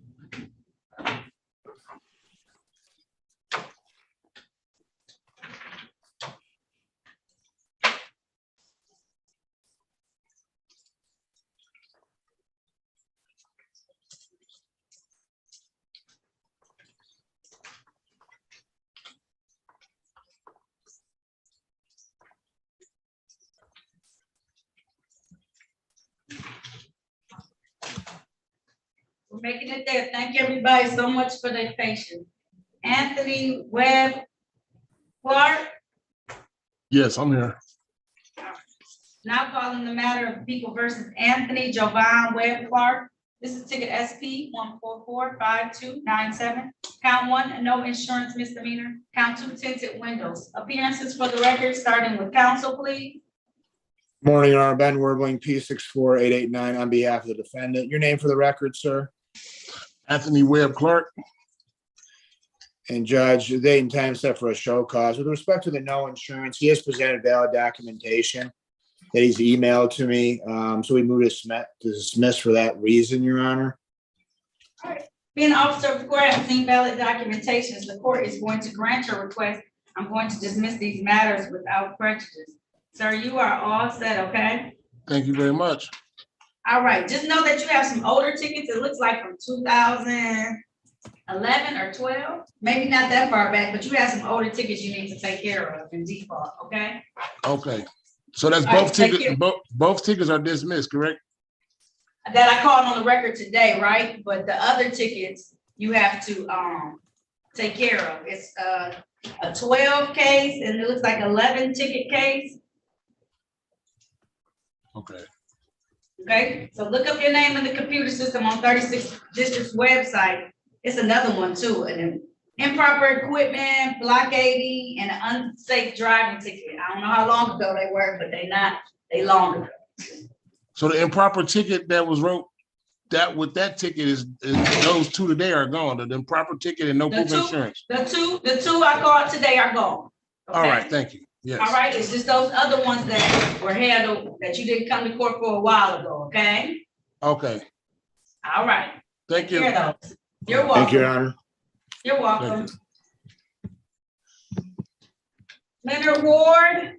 We're making it there. Thank you, everybody, so much for their patience. Anthony Webb Clark, Yes, I'm here. now calling the matter of people versus Anthony Jovan Webb Clark. This is ticket SP 1445297. Count 1, no insurance misdemeanor. Count 2, tinted windows. Appearances for the record, starting with counsel, please. Morning, Your Honor. Ben Werbling, P64889 on behalf of the defendant. Your name for the record, sir? Anthony Webb Clark. And Judge, the date and time set for a show cause. With respect to the no insurance, he has presented valid documentation that he's emailed to me. So we move to dismiss for that reason, Your Honor. All right. Being an officer of the court, I've seen valid documentations. The court is going to grant your request. I'm going to dismiss these matters without prejudice. Sir, you are all set, okay? Thank you very much. All right, just know that you have some older tickets. It looks like from 2011 or 12, maybe not that far back, but you have some older tickets you need to take care of in default, okay? Okay. So that's All right, both thank tickets, you. both tickets are dismissed, correct? That I called on the record today, right? But the other tickets you have to take care of. It's a 12 case and it looks like 11 ticket case. Okay. Okay, so look up your name in the computer system on 36 district's website. It's another one too, and improper equipment, blockading, and an unsafe driving ticket. I don't know how long ago they were, but they long ago. So the improper ticket that was wrote, that with that ticket is those two today are gone. The improper ticket and no The proof of two, insurance. the two I caught today are gone. All Okay? right, thank you. Yes. All right, it's just those other ones that were handled, that you didn't come to court for a while ago, okay? Okay, All right. thank you. Here those. You're Thank you, Your welcome. Honor. You're welcome. Thank Leonard Ward,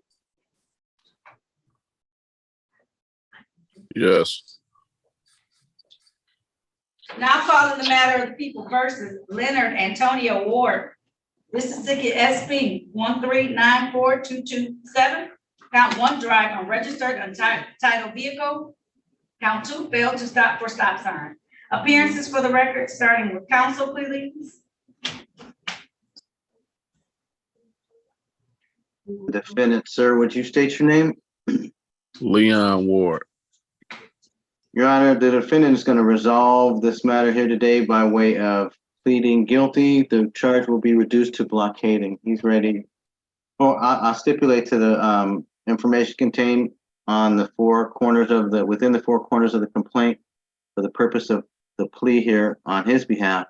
Yes. now calling the matter of the people versus Leonard Antonio Ward. This is ticket SP 1394227. Count 1, drive unregistered untitled vehicle. Count 2, failed to stop for stop sign. Appearances for the record, starting with counsel, please. Defendant, sir, would you state your name? Leon Ward. Your Honor, the defendant is going to resolve this matter here today by way of pleading guilty. The charge will be reduced to blockading. He's ready. Well, I'll stipulate to the information contained on the within the four corners of the complaint for the purpose of the plea here on his behalf.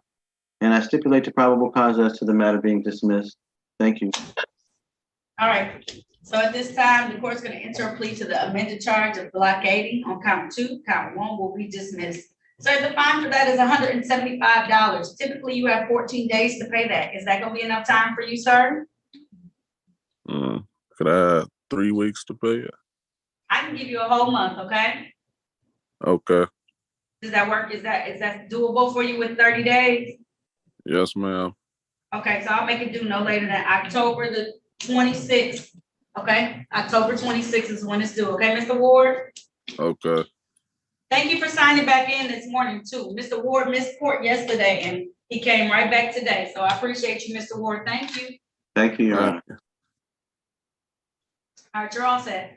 And I stipulate to probable cause as to the matter being dismissed. Thank you. All right, so at this time, the court's gonna enter a plea to the amended charge of blockading on count 2. Count 1 will be dismissed. So the fine for that is $175. Typically, you have 14 days to pay that. Is that gonna be enough time for you, sir? Could I have 3 weeks to pay it? I can give you a whole month, okay? Okay. Does that work? Is that doable for you with 30 days? Yes, ma'am. Okay, so I'll make it due no later than October the 26th. Okay, October 26th is when it's due. Okay, Mr. Ward? Okay. Thank you for signing back in this morning too. Mr. Ward missed court yesterday and he came right back today. So I appreciate you, Mr. Ward. Thank you. Thank you, Your Honor. All right, you're all set.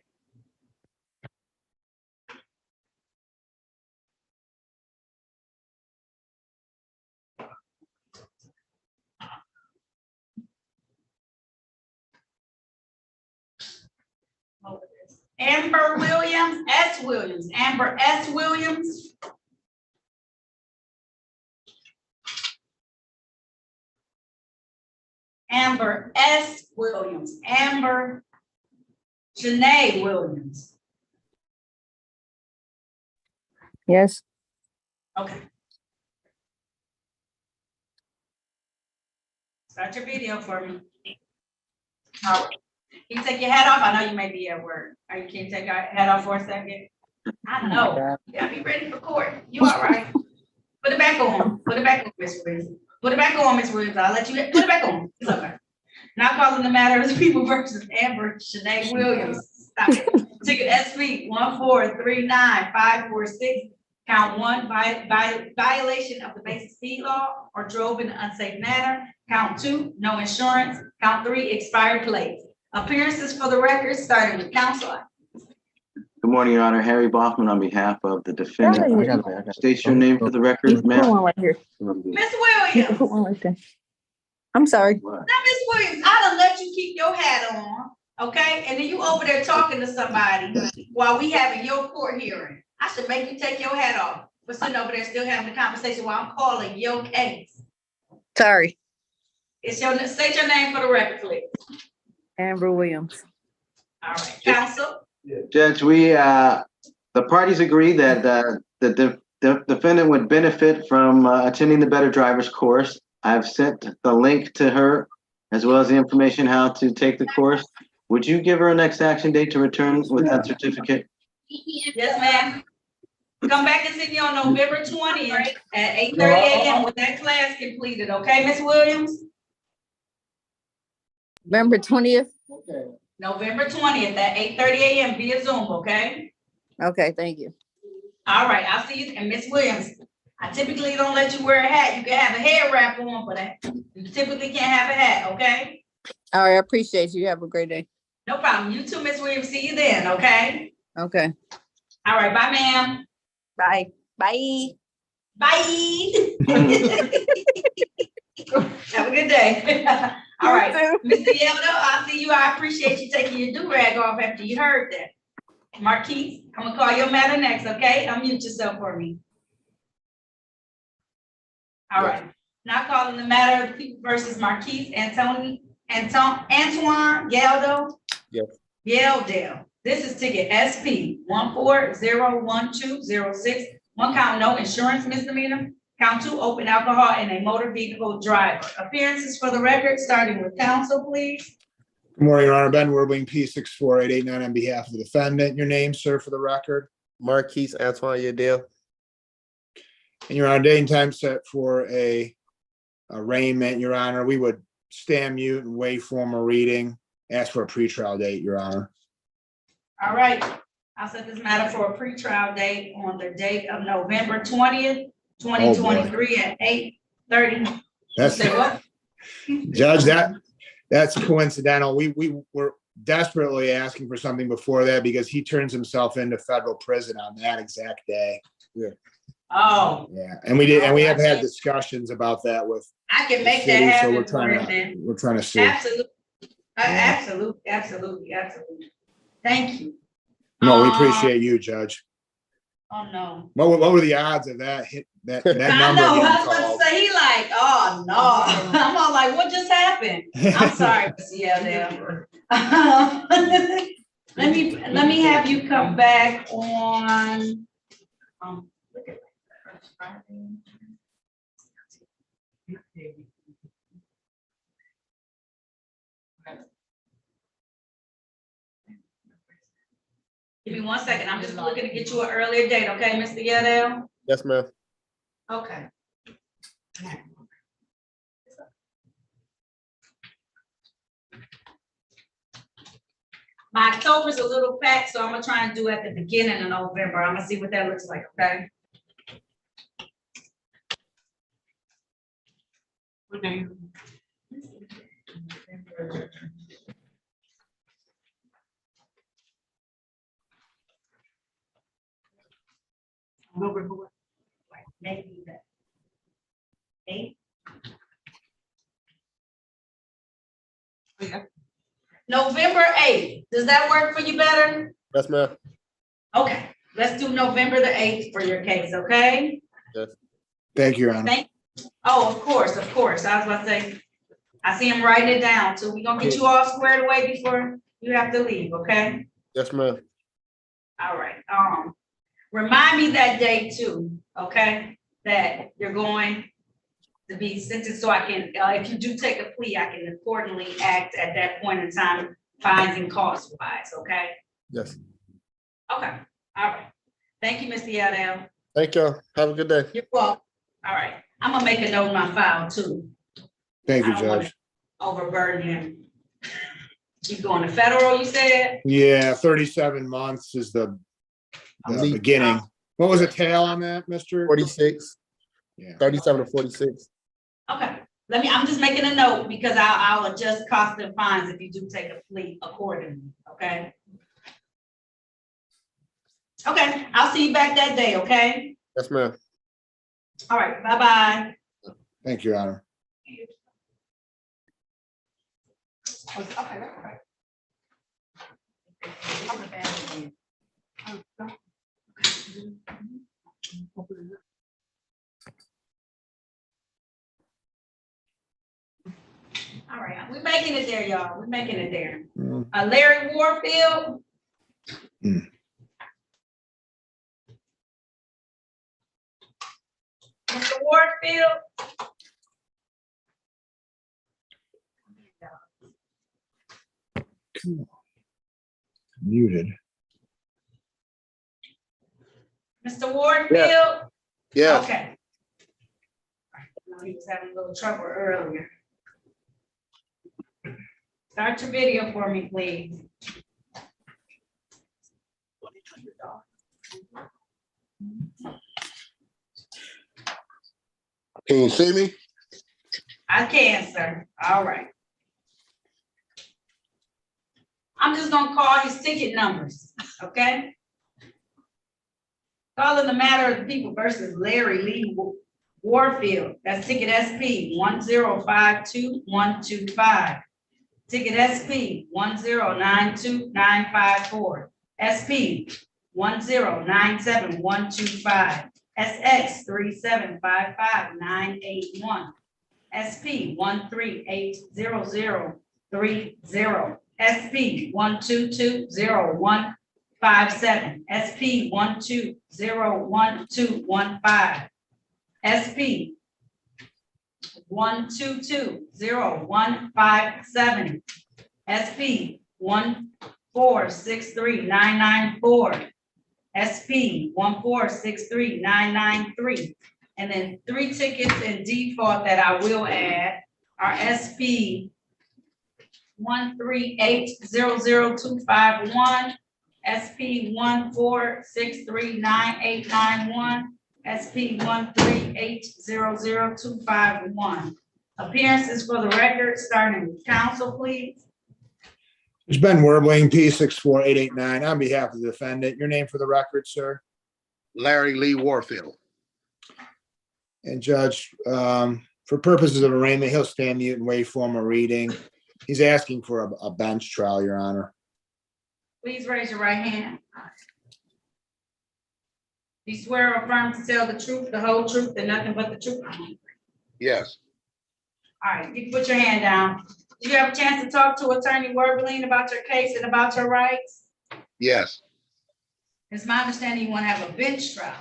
Amber Williams, S. Williams, Amber S. Williams. Amber S. Williams, Amber Janae Williams. Yes. Okay. Start your video for me. All right. Can you take your hat off? I know you may be at work. Or you can take your hat off for a second. I know. You gotta be ready for court. You all right? Put it back on. Put it back on, Miss Williams. Put it back on, Miss Williams. I'll let you put it back on. It's okay. Now calling the matter as people versus Amber Shanae Williams. Stop it. Ticket SP 1439546. Count 1, violation of the basic speed law or drove in an unsafe manner. Count 2, no insurance. Count 3, expired plates. Appearances for the record, starting with counsel. Good morning, Your Honor. Harry Baughman on behalf of the defendant. State your name for the record, ma'am. Put one right here. Miss You can Williams. put one right there. I'm sorry. Now, Miss Williams, I done let you keep your hat on, okay? And then you over there talking to somebody while we having your court hearing. I should make you take your hat off, but sitting over there still having the conversation while I'm calling your case. Sorry. State your name for the record, please. Amber Williams. All right, counsel. Judge, the parties agree that the defendant would benefit from attending the Better Drivers course. I've sent the link to her as well as the information how to take the course. Would you give her a next action date to return with that certificate? Yes, ma'am. Come back and see me on November 20th at 8:30 a.m. with that class completed, okay, Miss Williams? November 20th? November 20th at 8:30 a.m. via Zoom, okay? Okay, thank you. All right, I'll see you. And Miss Williams, I typically don't let you wear a hat. You can have a hair wrap on, but you typically can't have a hat, okay? All right, I appreciate you. Have a great day. No problem. You too, Miss Williams. See you then, okay? Okay. All right, bye, ma'am. Bye. Bye. Bye. Have a good day. All You right, too. Mr. Yeldo, I see you. I appreciate you taking your do-rag off after you heard that. Marquise, I'm gonna call your matter next, okay? Unmute yourself for me. All right, now calling the matter of the people versus Marquise Antoine Galdo. Yes. Yeldale. This is ticket SP 14-01206. One count no insurance misdemeanor. Count two, open alcohol in a motor vehicle driver. Appearances for the record, starting with counsel, please. Good morning, Your Honor. Ben Werwing, P64889 on behalf of the defendant. Your name, sir, for the record. Marquise Antoine Yadale. And Your Honor, date and time set for a arraignment, Your Honor. We would stand mute and wait for a reading. Ask for a pretrial date, Your Honor. All right, I'll set this matter for a pretrial date on the date of November 20th, 2023 at 8:30. That's Say what? Judge, that's coincidental. We were desperately asking for something before that because he turns himself into federal prison on that exact day. Yeah. Oh. Yeah, and we did, and we have had discussions about that with I can the make that city, so happen we're for trying him to, then. we're trying to see. Absolutely. Absolutely. Thank you. No, we appreciate you, Judge. Oh, no. What were the odds of that hit, that I number know, I getting was about called? to say, he like, oh, no. I'm all like, what just happened? I'm sorry, Mr. Yeldale. Let me have you come back on, look at that. Give me 1 second. I'm just looking to get you an earlier date, okay, Mr. Yeldale? Yes, ma'am. Okay. My October's a little packed, so I'm gonna try and do it at the beginning of November. I'm gonna see what that looks like, okay? Okay. Maybe that. 8. November 8th. Does that work for you better? Yes, ma'am. Okay, let's do November the 8th for your case, okay? Yes. Thank you, Your Honor. Oh, of course. I was about to say, I see him writing it down, so we're gonna get you all squared away before you have to leave, okay? Yes, ma'am. All right, remind me that day too, okay? That you're going to be sentenced, so I can, if you do take a plea, I can accordingly act at that point in time, fines and cost wise, okay? Yes. Okay, all right. Thank you, Mr. Yadell. Thank y'all. Have a good day. You're welcome. All right, I'm gonna make a note in my file too. Thank you, I don't wanna Judge. Overburden him. Keep going to federal, you said? Yeah, 37 months is the beginning. What was the tail on that, Mr.? 46. Yeah. 37 to 46. Okay, I'm just making a note because I'll adjust cost and fines if you do take a plea accordingly, okay? Okay, I'll see you back that day, okay? Yes, ma'am. All right, bye-bye. Thank you, Your Honor. Okay, that's right. All right, we're making it there, y'all. We're making it there. Larry Warfield. Mr. Warfield. Muted. Mr. Warfield? Yes. Okay. He was having a little trouble earlier. Start your video for me, please. Can you see me? I can, sir. All right. I'm just gonna call his ticket numbers, okay? Calling the matter of the people versus Larry Lee Warfield. That's ticket SP 1052125. Ticket SP 1092954. SP 1097125. SX 3755981. SP 1380030. SP 1220157. SP 1201215. SP 1220157. SP 1463994. SP 1463993. And then 3 tickets in default that I will add are SP 138000251, SP 146398891, SP 138000251. Appearances for the record, starting with counsel, please. There's Ben Werbling, P64889, on behalf of the defendant. Your name for the record, sir? Larry Lee Warfield. And Judge, for purposes of arraignment, he'll stand mute and wait for him a reading. He's asking for a bench trial, Your Honor. Please raise your right hand. Do you swear or affirm to tell the truth, the whole truth, and nothing but the truth? Yes. All right, you can put your hand down. Did you have a chance to talk to Attorney Werbeline about your case and about your rights? Yes. It's my understanding you want to have a bench trial.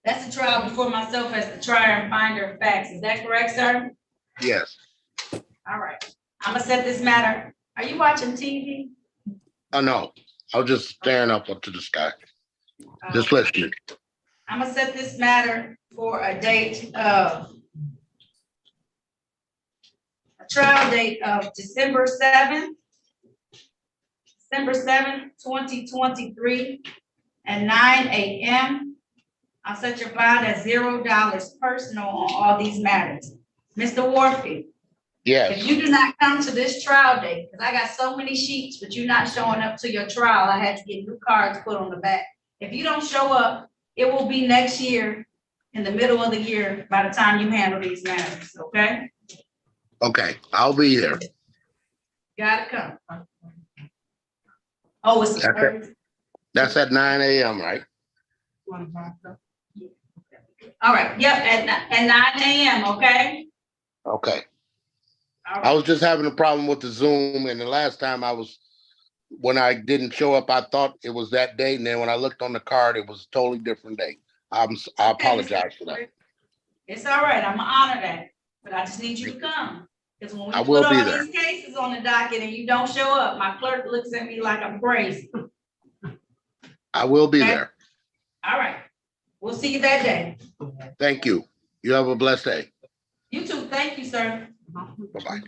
That's a trial before myself as the trier and finder of facts. Is that correct, sir? Yes. All right. I'm gonna set this matter. Are you watching TV? Oh, no. I was just staring up to the sky. Just listening. I'm gonna set this matter for a trial date of December 7th, 2023 at 9 a.m. I'll set your bond at $0 personal on all these matters. Mr. Warfield. Yes. If you do not come to this trial date, because I got so many sheets, but you're not showing up to your trial, I had to get new cards put on the back. If you don't show up, it will be next year, in the middle of the year, by the time you handle these matters, okay? Okay, I'll be there. Gotta come. Oh, it's That's it. That's at 9 a.m., right? All right, yep, at 9 a.m., okay? Okay. All right. I was just having a problem with the Zoom, and the last time when I didn't show up, I thought it was that date, and then when I looked on the card, it was a totally different date. I apologize for that. It's all right, I'm gonna honor that, but I just need you to come. Because when we I will put be all there. these cases on the docket and you don't show up, my clerk looks at me like I'm crazy. I will be Okay. there. All right, we'll see you that day. Thank you. You have a blessed day. You too, thank you, sir. Bye-bye.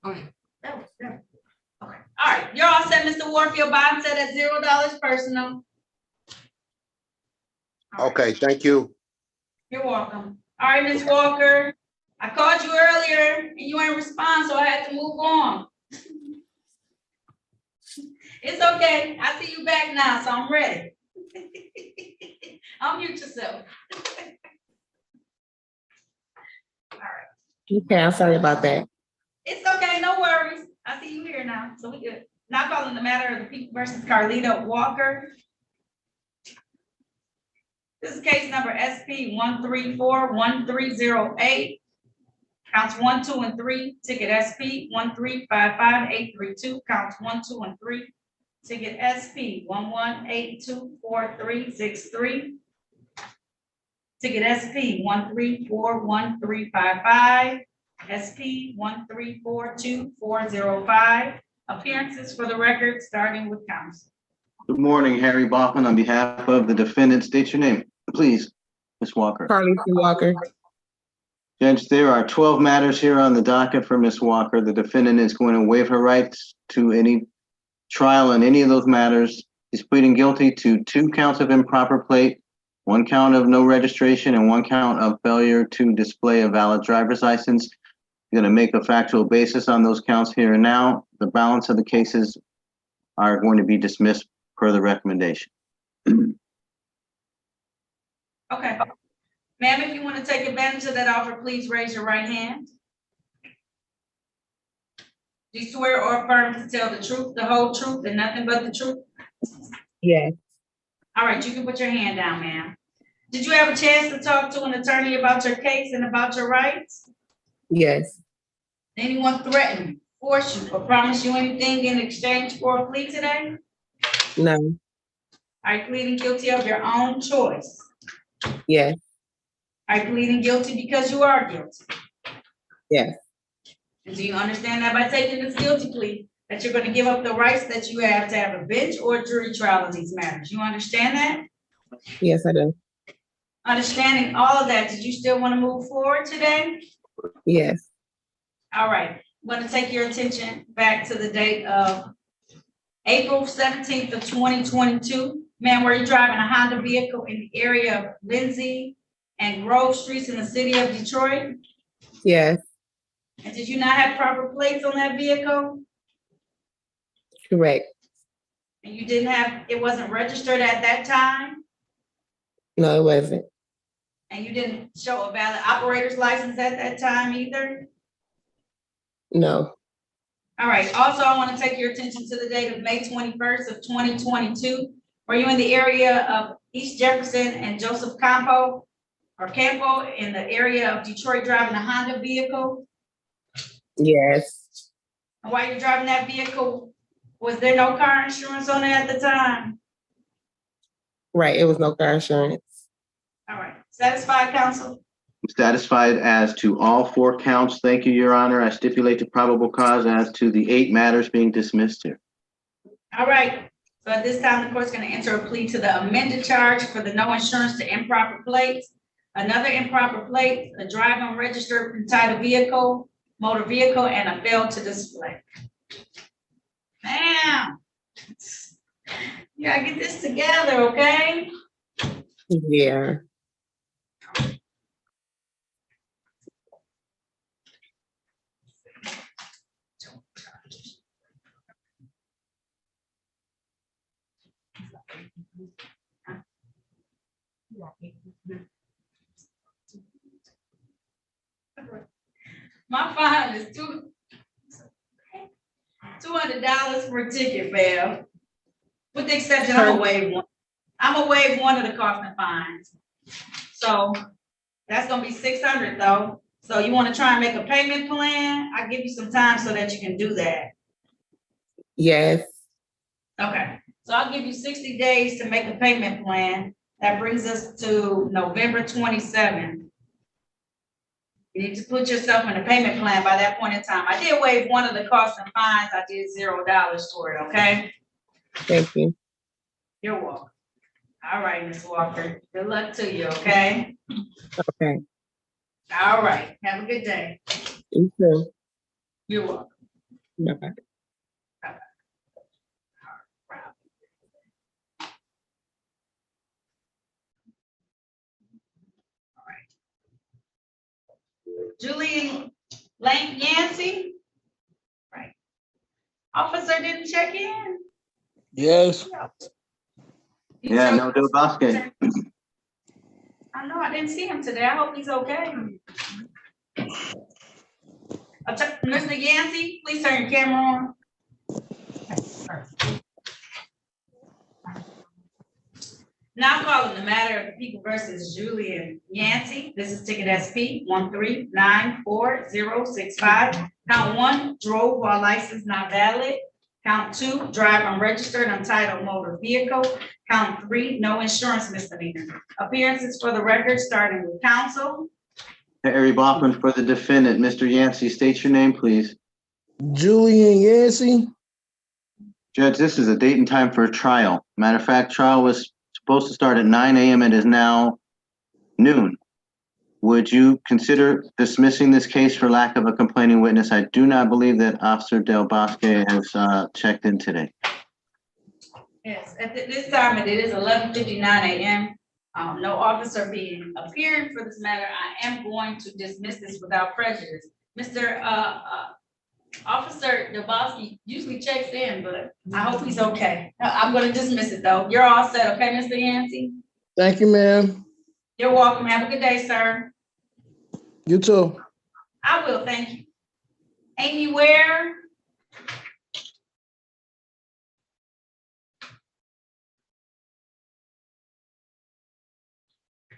Okay. All right, you're all set, Mr. Warfield. Bond set at $0 personal. Okay, thank you. You're welcome. All right, Ms. Walker, I called you earlier and you ain't respond, so I had to move on. It's okay. I see you back now, so I'm ready. Unmute yourself. All right. Okay, I'm sorry about that. It's okay, no worries. I see you here now, so we good. Now calling the matter of the people versus Carlita Walker. This is case number SP 1341308. Counts 1, 2, and 3. Ticket SP 1355832. Counts 1, 2, and 3. Ticket SP 11824363. Ticket SP 1341355. SP 1342405. Appearances for the record, starting with counsel. Good morning, Harry Baughman, on behalf of the defendant. State your name, please, Ms. Walker. Carlita Walker. Judge, there are 12 matters here on the docket for Ms. Walker. The defendant is going to waive her rights to any trial on any of those matters. He's pleading guilty to 2 counts of improper plate 1 count of no registration, and 1 count of failure to display a valid driver's license. You're going to make a factual basis on those counts here and now. The balance of the cases are going to be dismissed per the recommendation. Okay. Ma'am, if you want to take advantage of that offer, please raise your right hand. Do you swear or affirm to tell the truth, the whole truth, and nothing but the truth? Yes. All right, you can put your hand down, ma'am. Did you have a chance to talk to an attorney about your case and about your rights? Yes. Anyone threaten, force you, or promise you anything in exchange for a plea today? No. Are you pleading guilty of your own choice? Yes. Are you pleading guilty because you are guilty? Yes. And do you understand that by taking this guilty plea, that you're going to give up the rights that you have to have a bench or jury trial in these matters? You understand that? Yes, I do. Understanding all of that, did you still want to move forward today? Yes. All right, I'm going to take your attention back to the date of April 17th of 2022. Ma'am, were you driving a Honda vehicle in the area of Lindsay and Grove Streets in the city of Detroit? Yes. And did you not have proper plates on that vehicle? Correct. And you didn't have, it wasn't registered at that time? No, it wasn't. And you didn't show a valid operator's license at that time either? No. All right, also, I want to take your attention to the date of May 21st of 2022. Were you in the area of East Jefferson and Joseph Campo in the area of Detroit driving a Honda vehicle? Yes. And while you're driving that vehicle, was there no car insurance on it at the time? Right, it was no car insurance. All right, satisfied, counsel? Satisfied as to all 4 counts. Thank you, Your Honor. I stipulate the probable cause as to the 8 matters being dismissed here. All right, so at this time, the court's going to enter a plea to the amended charge for the no insurance to improper plates, another improper plate, a drive unregistered entitled vehicle, motor vehicle, and a fail to display. Bam! You gotta get this together, okay? Yeah. My fine is $200 per ticket, fam. With the exception, I'm gonna waive one. I'm gonna waive one of the cost and fines. So that's gonna be $600 though. So you wanna try and make a payment plan? I'll give you some time so that you can do that. Yes. Okay, so I'll give you 60 days to make a payment plan. That brings us to November 27th. You need to put yourself in a payment plan by that point in time. I did waive one of the costs and fines. I did $0 for it, okay? Thank you. You're welcome. All right, Ms. Walker. Good luck to you, okay? Okay. All right. Have a good day. You too. You're welcome. Bye-bye. Julie Lane Yancey? Right. Officer didn't check in? Yes. Yeah, no Del Bosque. I know, I didn't see him today. I hope he's okay. Mr. Yancey, please turn your camera on. Now calling the matter of the people versus Julian Yancey. This is ticket SP 1394065. Count 1, drove while license not valid. Count 2, drive unregistered untitled motor vehicle. Count 3, no insurance misdemeanor. Appearances for the record, starting with counsel. Harry Baughman for the defendant. Mr. Yancey, state your name, please. Julian Yancey. Judge, this is a date and time for a trial. Matter of fact, trial was supposed to start at 9 a.m. It is now noon. Would you consider dismissing this case for lack of a complaining witness? I do not believe that Officer Del Bosque has checked in today. Yes, at this time it is 11:59 a.m. No officer being appearing for this matter, I am going to dismiss this without prejudice. Mr. Officer Dabowski usually checks in, but I hope he's okay. I'm gonna dismiss it though. You're all set, okay, Mr. Yancey? Thank you, ma'am. You're welcome. Have a good day, sir. You too. I will, thank you. Amy Ware?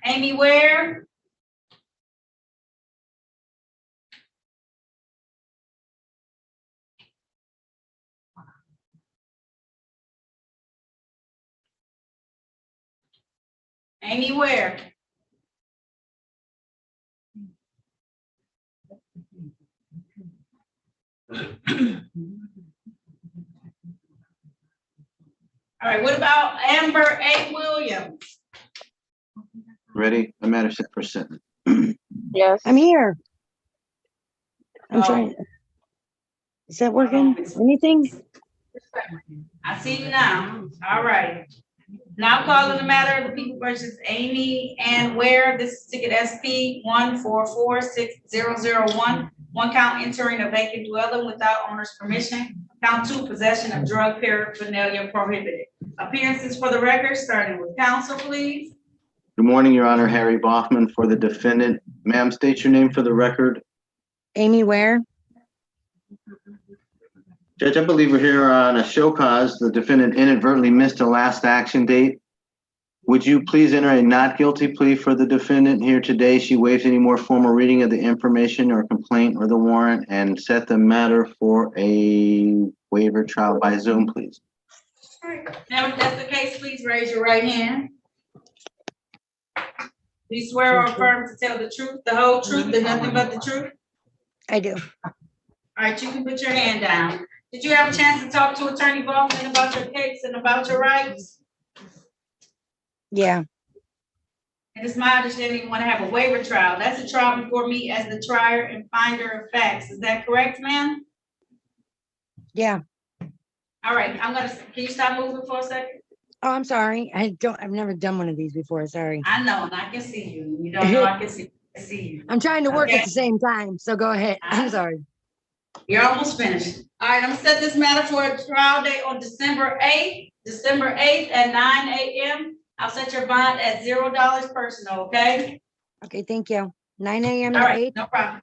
Amy Ware? Amy Ware? All right, what about Amber A. Williams? Ready? The matter set for sentence. Yes. I'm here. I'm Oh. trying. Is that working? Anything? I see you now. All right. Now calling the matter of the people versus Amy Ann Ware. This is ticket SP 1446001. One count entering a vacant dwelling without owner's permission. Count 2, possession of drug paraphernalia prohibited. Appearances for the record, starting with counsel, please. Good morning, Your Honor. Harry Boffman for the defendant. Ma'am, state your name for the record. Amy Ware? Judge, I believe we're here on a show cause. The defendant inadvertently missed a last action date. Would you please enter a not guilty plea for the defendant here today? She waives any more formal reading of the information or complaint or the warrant and set the matter for a waiver trial by Zoom, please. All right. Now, if that's the case, please raise your right hand. Do you swear or affirm to tell the truth, the whole truth, and nothing but the truth? I do. All right, you can put your hand down. Did you have a chance to talk to Attorney Baldwin about your case and about your rights? Yeah. And it's my understanding you want to have a waiver trial. That's a trial before me as the trier and finder of facts. Is that correct, ma'am? Yeah. All right, can you stop moving for a second? Oh, I'm sorry. I've never done one of these before. Sorry. I know, and I can see you. You don't know I can see you. I'm trying to work Okay. at the same time. So go ahead. I'm sorry. You're almost finished. All right, I'm gonna set this matter for a trial date on December 8th at 9 a.m. I'll set your bond at $0 personal, okay? Okay, thank you. 9 a.m. All to right, 8. no problem.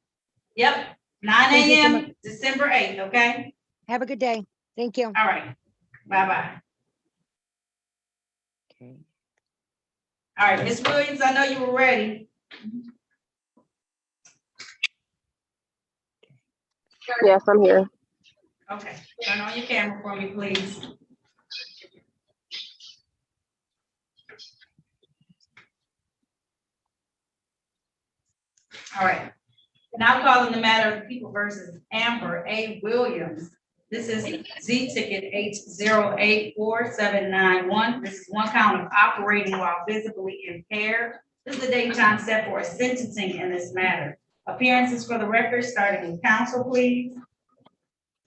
Yep, 9 Thank you so a.m. much. December 8th, okay? Have a good day. Thank you. All right, bye-bye. Okay. All right, Ms. Williams, I know you were ready. Yes, I'm here. Okay, turn on your camera for me, please. All right, now calling the matter of the people versus Amber A. Williams. This is Z ticket H084791. This is one count of operating while visibly impaired. This is the date and time set for a sentencing in this matter. Appearances for the record, starting with counsel, please.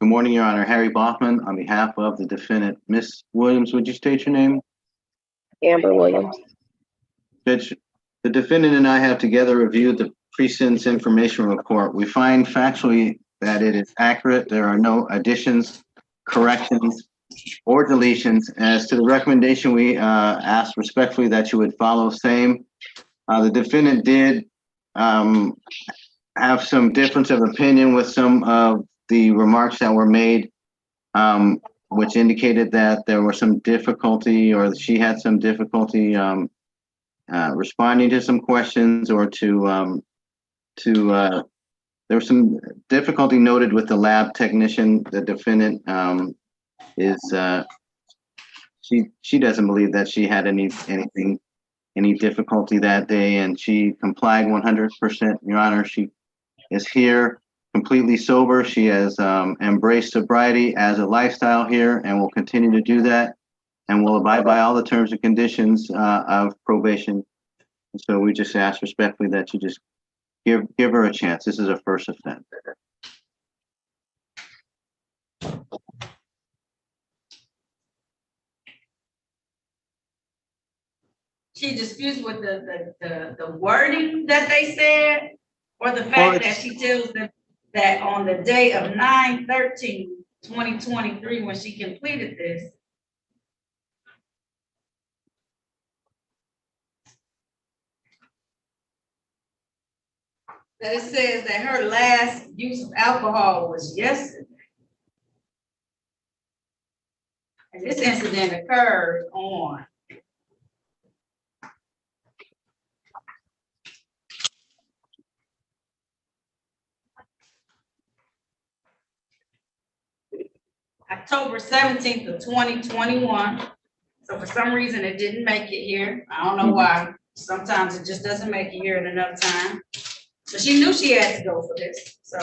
Good morning, Your Honor. Harry Boffman on behalf of the defendant. Miss Williams, would you state your name? Amber Williams. Judge, the defendant and I have together reviewed the pre-sentence information report. We find factually that it is accurate. There are no additions, corrections, or deletions. As to the recommendation, we ask respectfully that you would follow same. The defendant did have some difference of opinion with some of the remarks that were made, which indicated that there were some difficulty, or she had some difficulty responding to some questions, or there was some difficulty noted with the lab technician. The defendant she doesn't believe that she had any difficulty that day, and she complied 100%. Your Honor, she is here completely sober. She has embraced sobriety as a lifestyle here and will continue to do that, and will abide by all the terms and conditions of probation. So we just ask respectfully that you just give her a chance. This is a first offense. She just disputes with the wording that they said, or the Well, fact that it's- she tells them that on the day of 9/13/2023, when she completed this, that it says that her last use of alcohol was yesterday. And this incident occurred on October 17th of 2021. So for some reason, it didn't make it here. I don't know why. Sometimes it just doesn't make it here in enough time. So she knew she had to go for this. So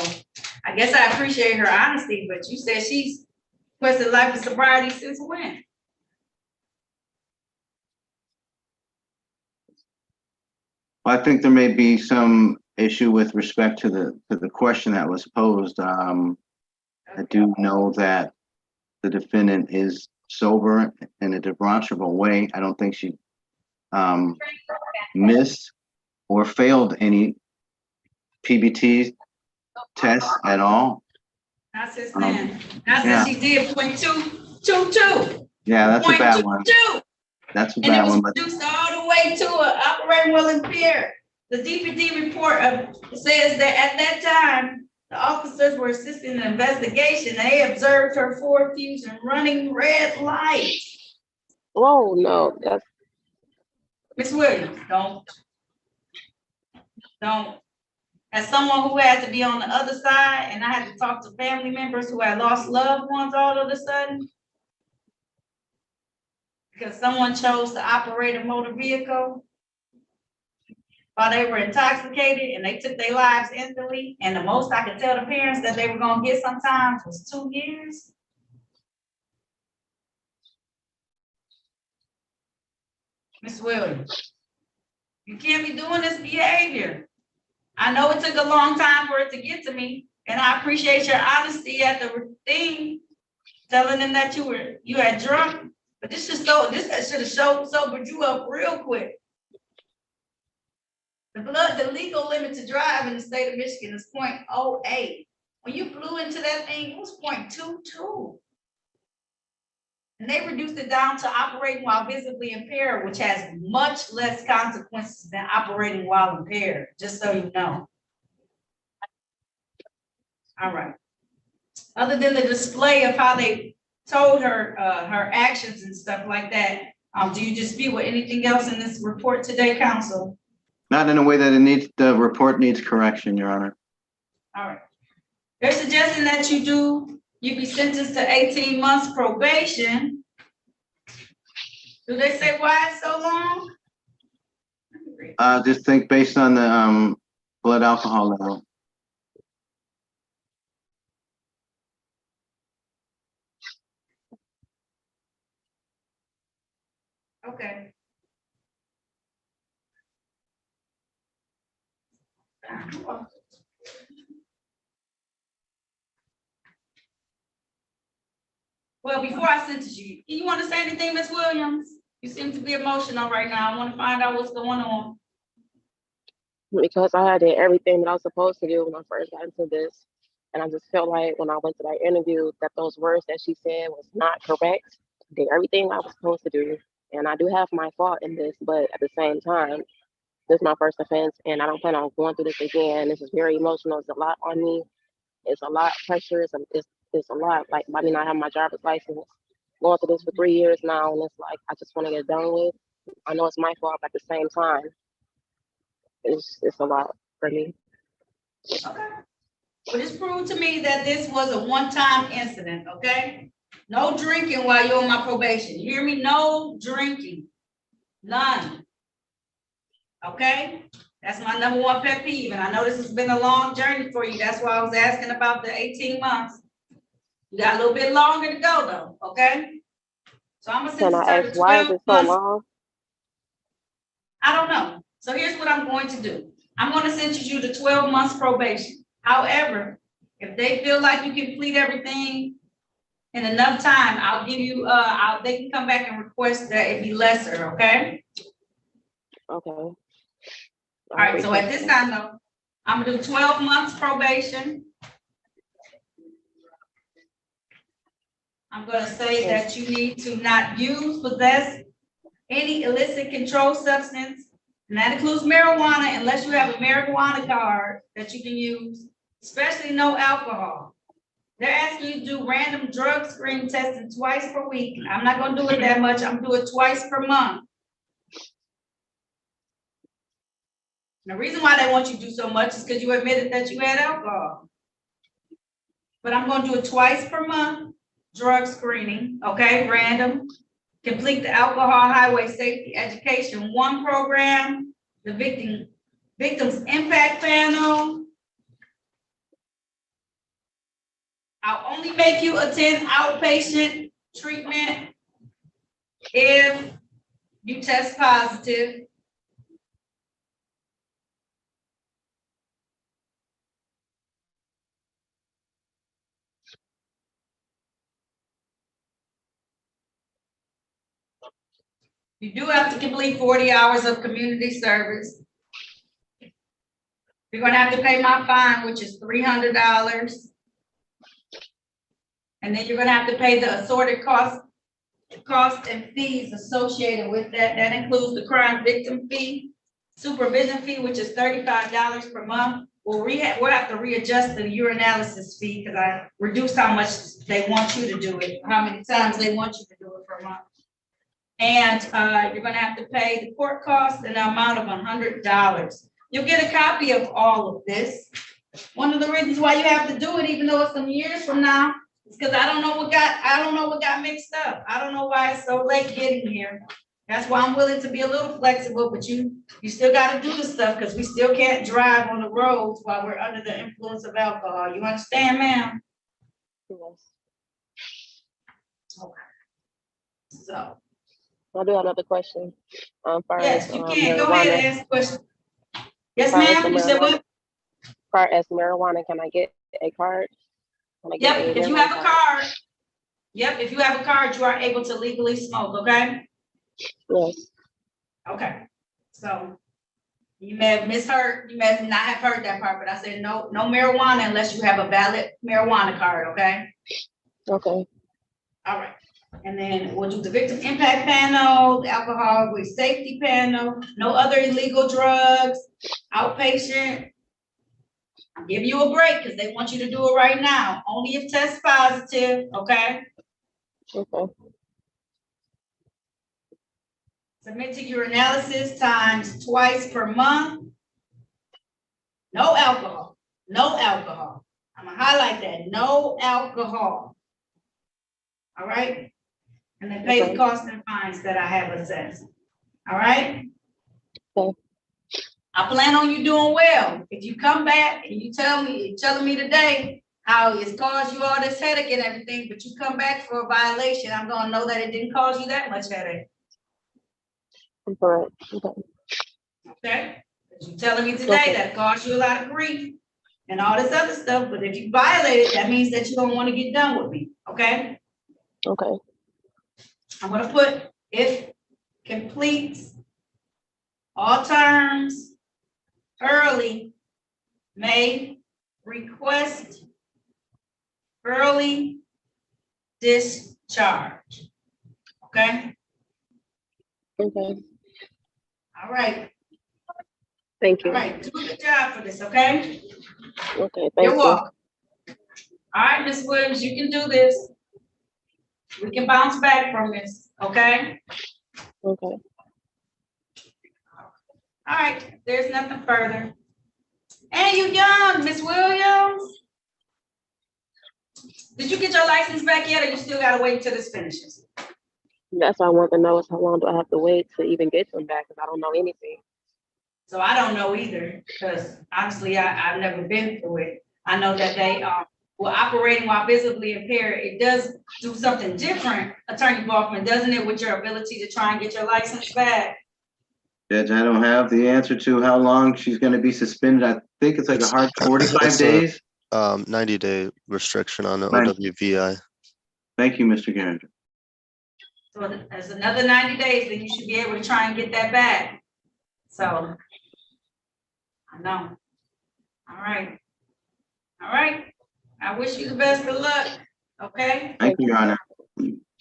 I guess I appreciate her honesty, but you said she's requested life of sobriety since when? I think there may be some issue with respect to the question that was posed. I do know that the defendant is sober in a demonstrable way. I don't think she missed or failed any PBT tests at all. Not since then. Not yeah. since she did .222. Yeah, that's a bad one. 0.22. That's a And it bad was one. But reduced all the way to operating while impaired. The DPD report says that at that time, the officers were assisting the investigation. They observed her Ford Fusion running red lights. Oh, no, that's. Miss Williams, don't. As someone who had to be on the other side and I had to talk to family members who had lost loved ones all of a sudden, because someone chose to operate a motor vehicle while they were intoxicated and they took their lives instantly. And the most I could tell the parents that they were gonna get sometimes was 2 years. Ms. Williams, you can't be doing this behavior. I know it took a long time for it to get to me, and I appreciate your honesty at the thing, telling them that you had drunk, but this should have sobered you up real quick. The legal limit to drive in the state of Michigan is 0.08. When you flew into that thing, it was 0.22. And they reduced it down to operating while visibly impaired, which has much less consequences than operating while impaired, just so you know. All right. Other than the display of how they told her her actions and stuff like that, do you dispute with anything else in this report today, counsel? not in a way that the report needs correction, Your Honor. All right. They're suggesting that you be sentenced to 18 months probation. Do they say why it's so long? Just think based on the blood alcohol level. Okay. Well, before I sentence you, you want to say anything, Ms. Williams? You seem to be emotional right now. I want to find out what's going on. Because I did everything that I was supposed to do when I first got into this. And I just felt like when I went to that interview that those words that she said was not correct. I did everything I was supposed to do. And I do have my fault in this, but at the same time, this is my first offense and I don't plan on going through this again. This is very emotional. It's a lot on me. It's a lot of pressure. It's a lot. Like, I mean, I have my driver's license, going through this for 3 years now. And it's like, I just want to get done with. I know it's my fault, but at the same time, it's a lot for me. Okay. Well, just prove to me that this was a one-time incident, okay? No drinking while you're on my probation. You hear me? No drinking. None. Okay? That's my number one pet peeve. And I know this has been a long journey for you. That's why I was asking about the 18 months. You got a little bit longer to go though, okay? So I'm gonna send Can this I to ask why is 12 it so months. long? I don't know. So here's what I'm going to do. I'm going to sentence you to 12 months probation. However, if they feel like you complete everything in enough time, I'll give you, they can come back and request that it be lesser, okay? Okay. All right, so at this time though, I'm gonna do 12 months probation. I'm gonna say that you need to not use, possess any illicit controlled substance, and that includes marijuana, unless you have a marijuana card that you can use, especially no alcohol. They're asking you to do random drug screen testing twice per week. I'm not gonna do it that much. I'm gonna do it twice per month. The reason why they want you to do so much is because you admitted that you had alcohol. But I'm gonna do it twice per month, drug screening, okay, random. Complete the alcohol highway safety education 1 program, the victims impact panel. I'll only make you attend outpatient treatment if you test positive. You do have to complete 40 hours of community service. You're gonna have to pay my fine, which is $300. And then you're gonna have to pay the assorted costs and fees associated with that. That includes the crime victim fee, supervision fee, which is $35 per month. We'll have to readjust the urinalysis fee because I reduced how much they want you to do it, how many times they want you to do it per month. And you're gonna have to pay the court costs in the amount of $100. You'll get a copy of all of this. One of the reasons why you have to do it, even though it's some years from now, is because I don't know what got mixed up. I don't know why it's so late getting here. That's why I'm willing to be a little flexible, but you still gotta do the stuff because we still can't drive on the roads while we're under the influence of alcohol. You understand, ma'am? Yes. Okay. So. I do have another question. Yes, you can. Go ahead and ask a question. Yes, ma'am. You said what? Far as marijuana, can I get a card? Yep, if you have a card. Yep, if you have a card, you are able to legally smoke, okay? Yes. Okay, so you may have misheard, you may not have heard that part, but I said no marijuana unless you have a valid marijuana card, okay? Okay. All right, and then we'll do the victim impact panel, the alcohol with safety panel, no other illegal drugs, outpatient. I'm giving you a break because they want you to do it right now, only if test positive, okay? Okay. Submit to urinalysis times twice per month. No alcohol, no alcohol. I'm gonna highlight that, no alcohol. All right? And then pay the costs and fines that I have assessed. All right? Okay. I plan on you doing well. If you come back and you telling me today how it's caused you all this headache and everything, but you come back for a violation, I'm gonna know that it didn't cause you that much headache. Correct. Okay. Okay? Because you're telling me today that it caused you a lot of grief and all this other stuff, but if you violate it, that means that you don't want to get done with me. Okay? Okay. I'm gonna put if completes all terms early, may request early discharge. Okay? Okay. All right. Thank you. All right, do a good job for this, okay? Okay, thank You're you. welcome. All right, Ms. Williams, you can do this. We can bounce back from this, okay? Okay. All right, there's nothing further. And you young, Ms. Williams. Did you get your license back yet, or you still gotta wait until this finishes? That's what I want to know is how long do I have to wait to even get them back? Because I don't know anything. So I don't know either, because honestly, I've never been through it. I know that they were operating while visibly impaired. It does do something different, Attorney Balkman, doesn't it, with your ability to try and get your license back? Judge, I don't have the answer to how long she's going to be suspended. I think it's like a hard 45 days. 90-day restriction on the OWVI. Thank you, Mr. Garrett. So there's another 90 days, then you should be able to try and get that back. So, I know. All right. All right. I wish you the best of luck. Okay? Thank you, Your Honor.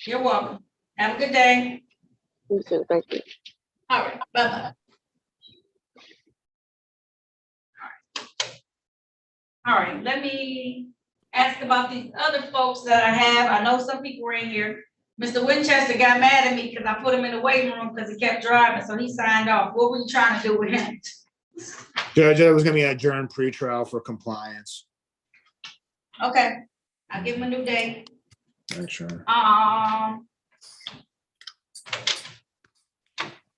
You're welcome. Have a good day. You too, thank you. All right, bye-bye. All right, let me ask about these other folks that I have. I know some people were in here. Mr. Winchester got mad at me because I put him in the waiting room because he kept driving, so he signed off. What were you trying to do with him? Judge, that was gonna be an adjourned pretrial for compliance. Okay, I'll give him a new date. Sure.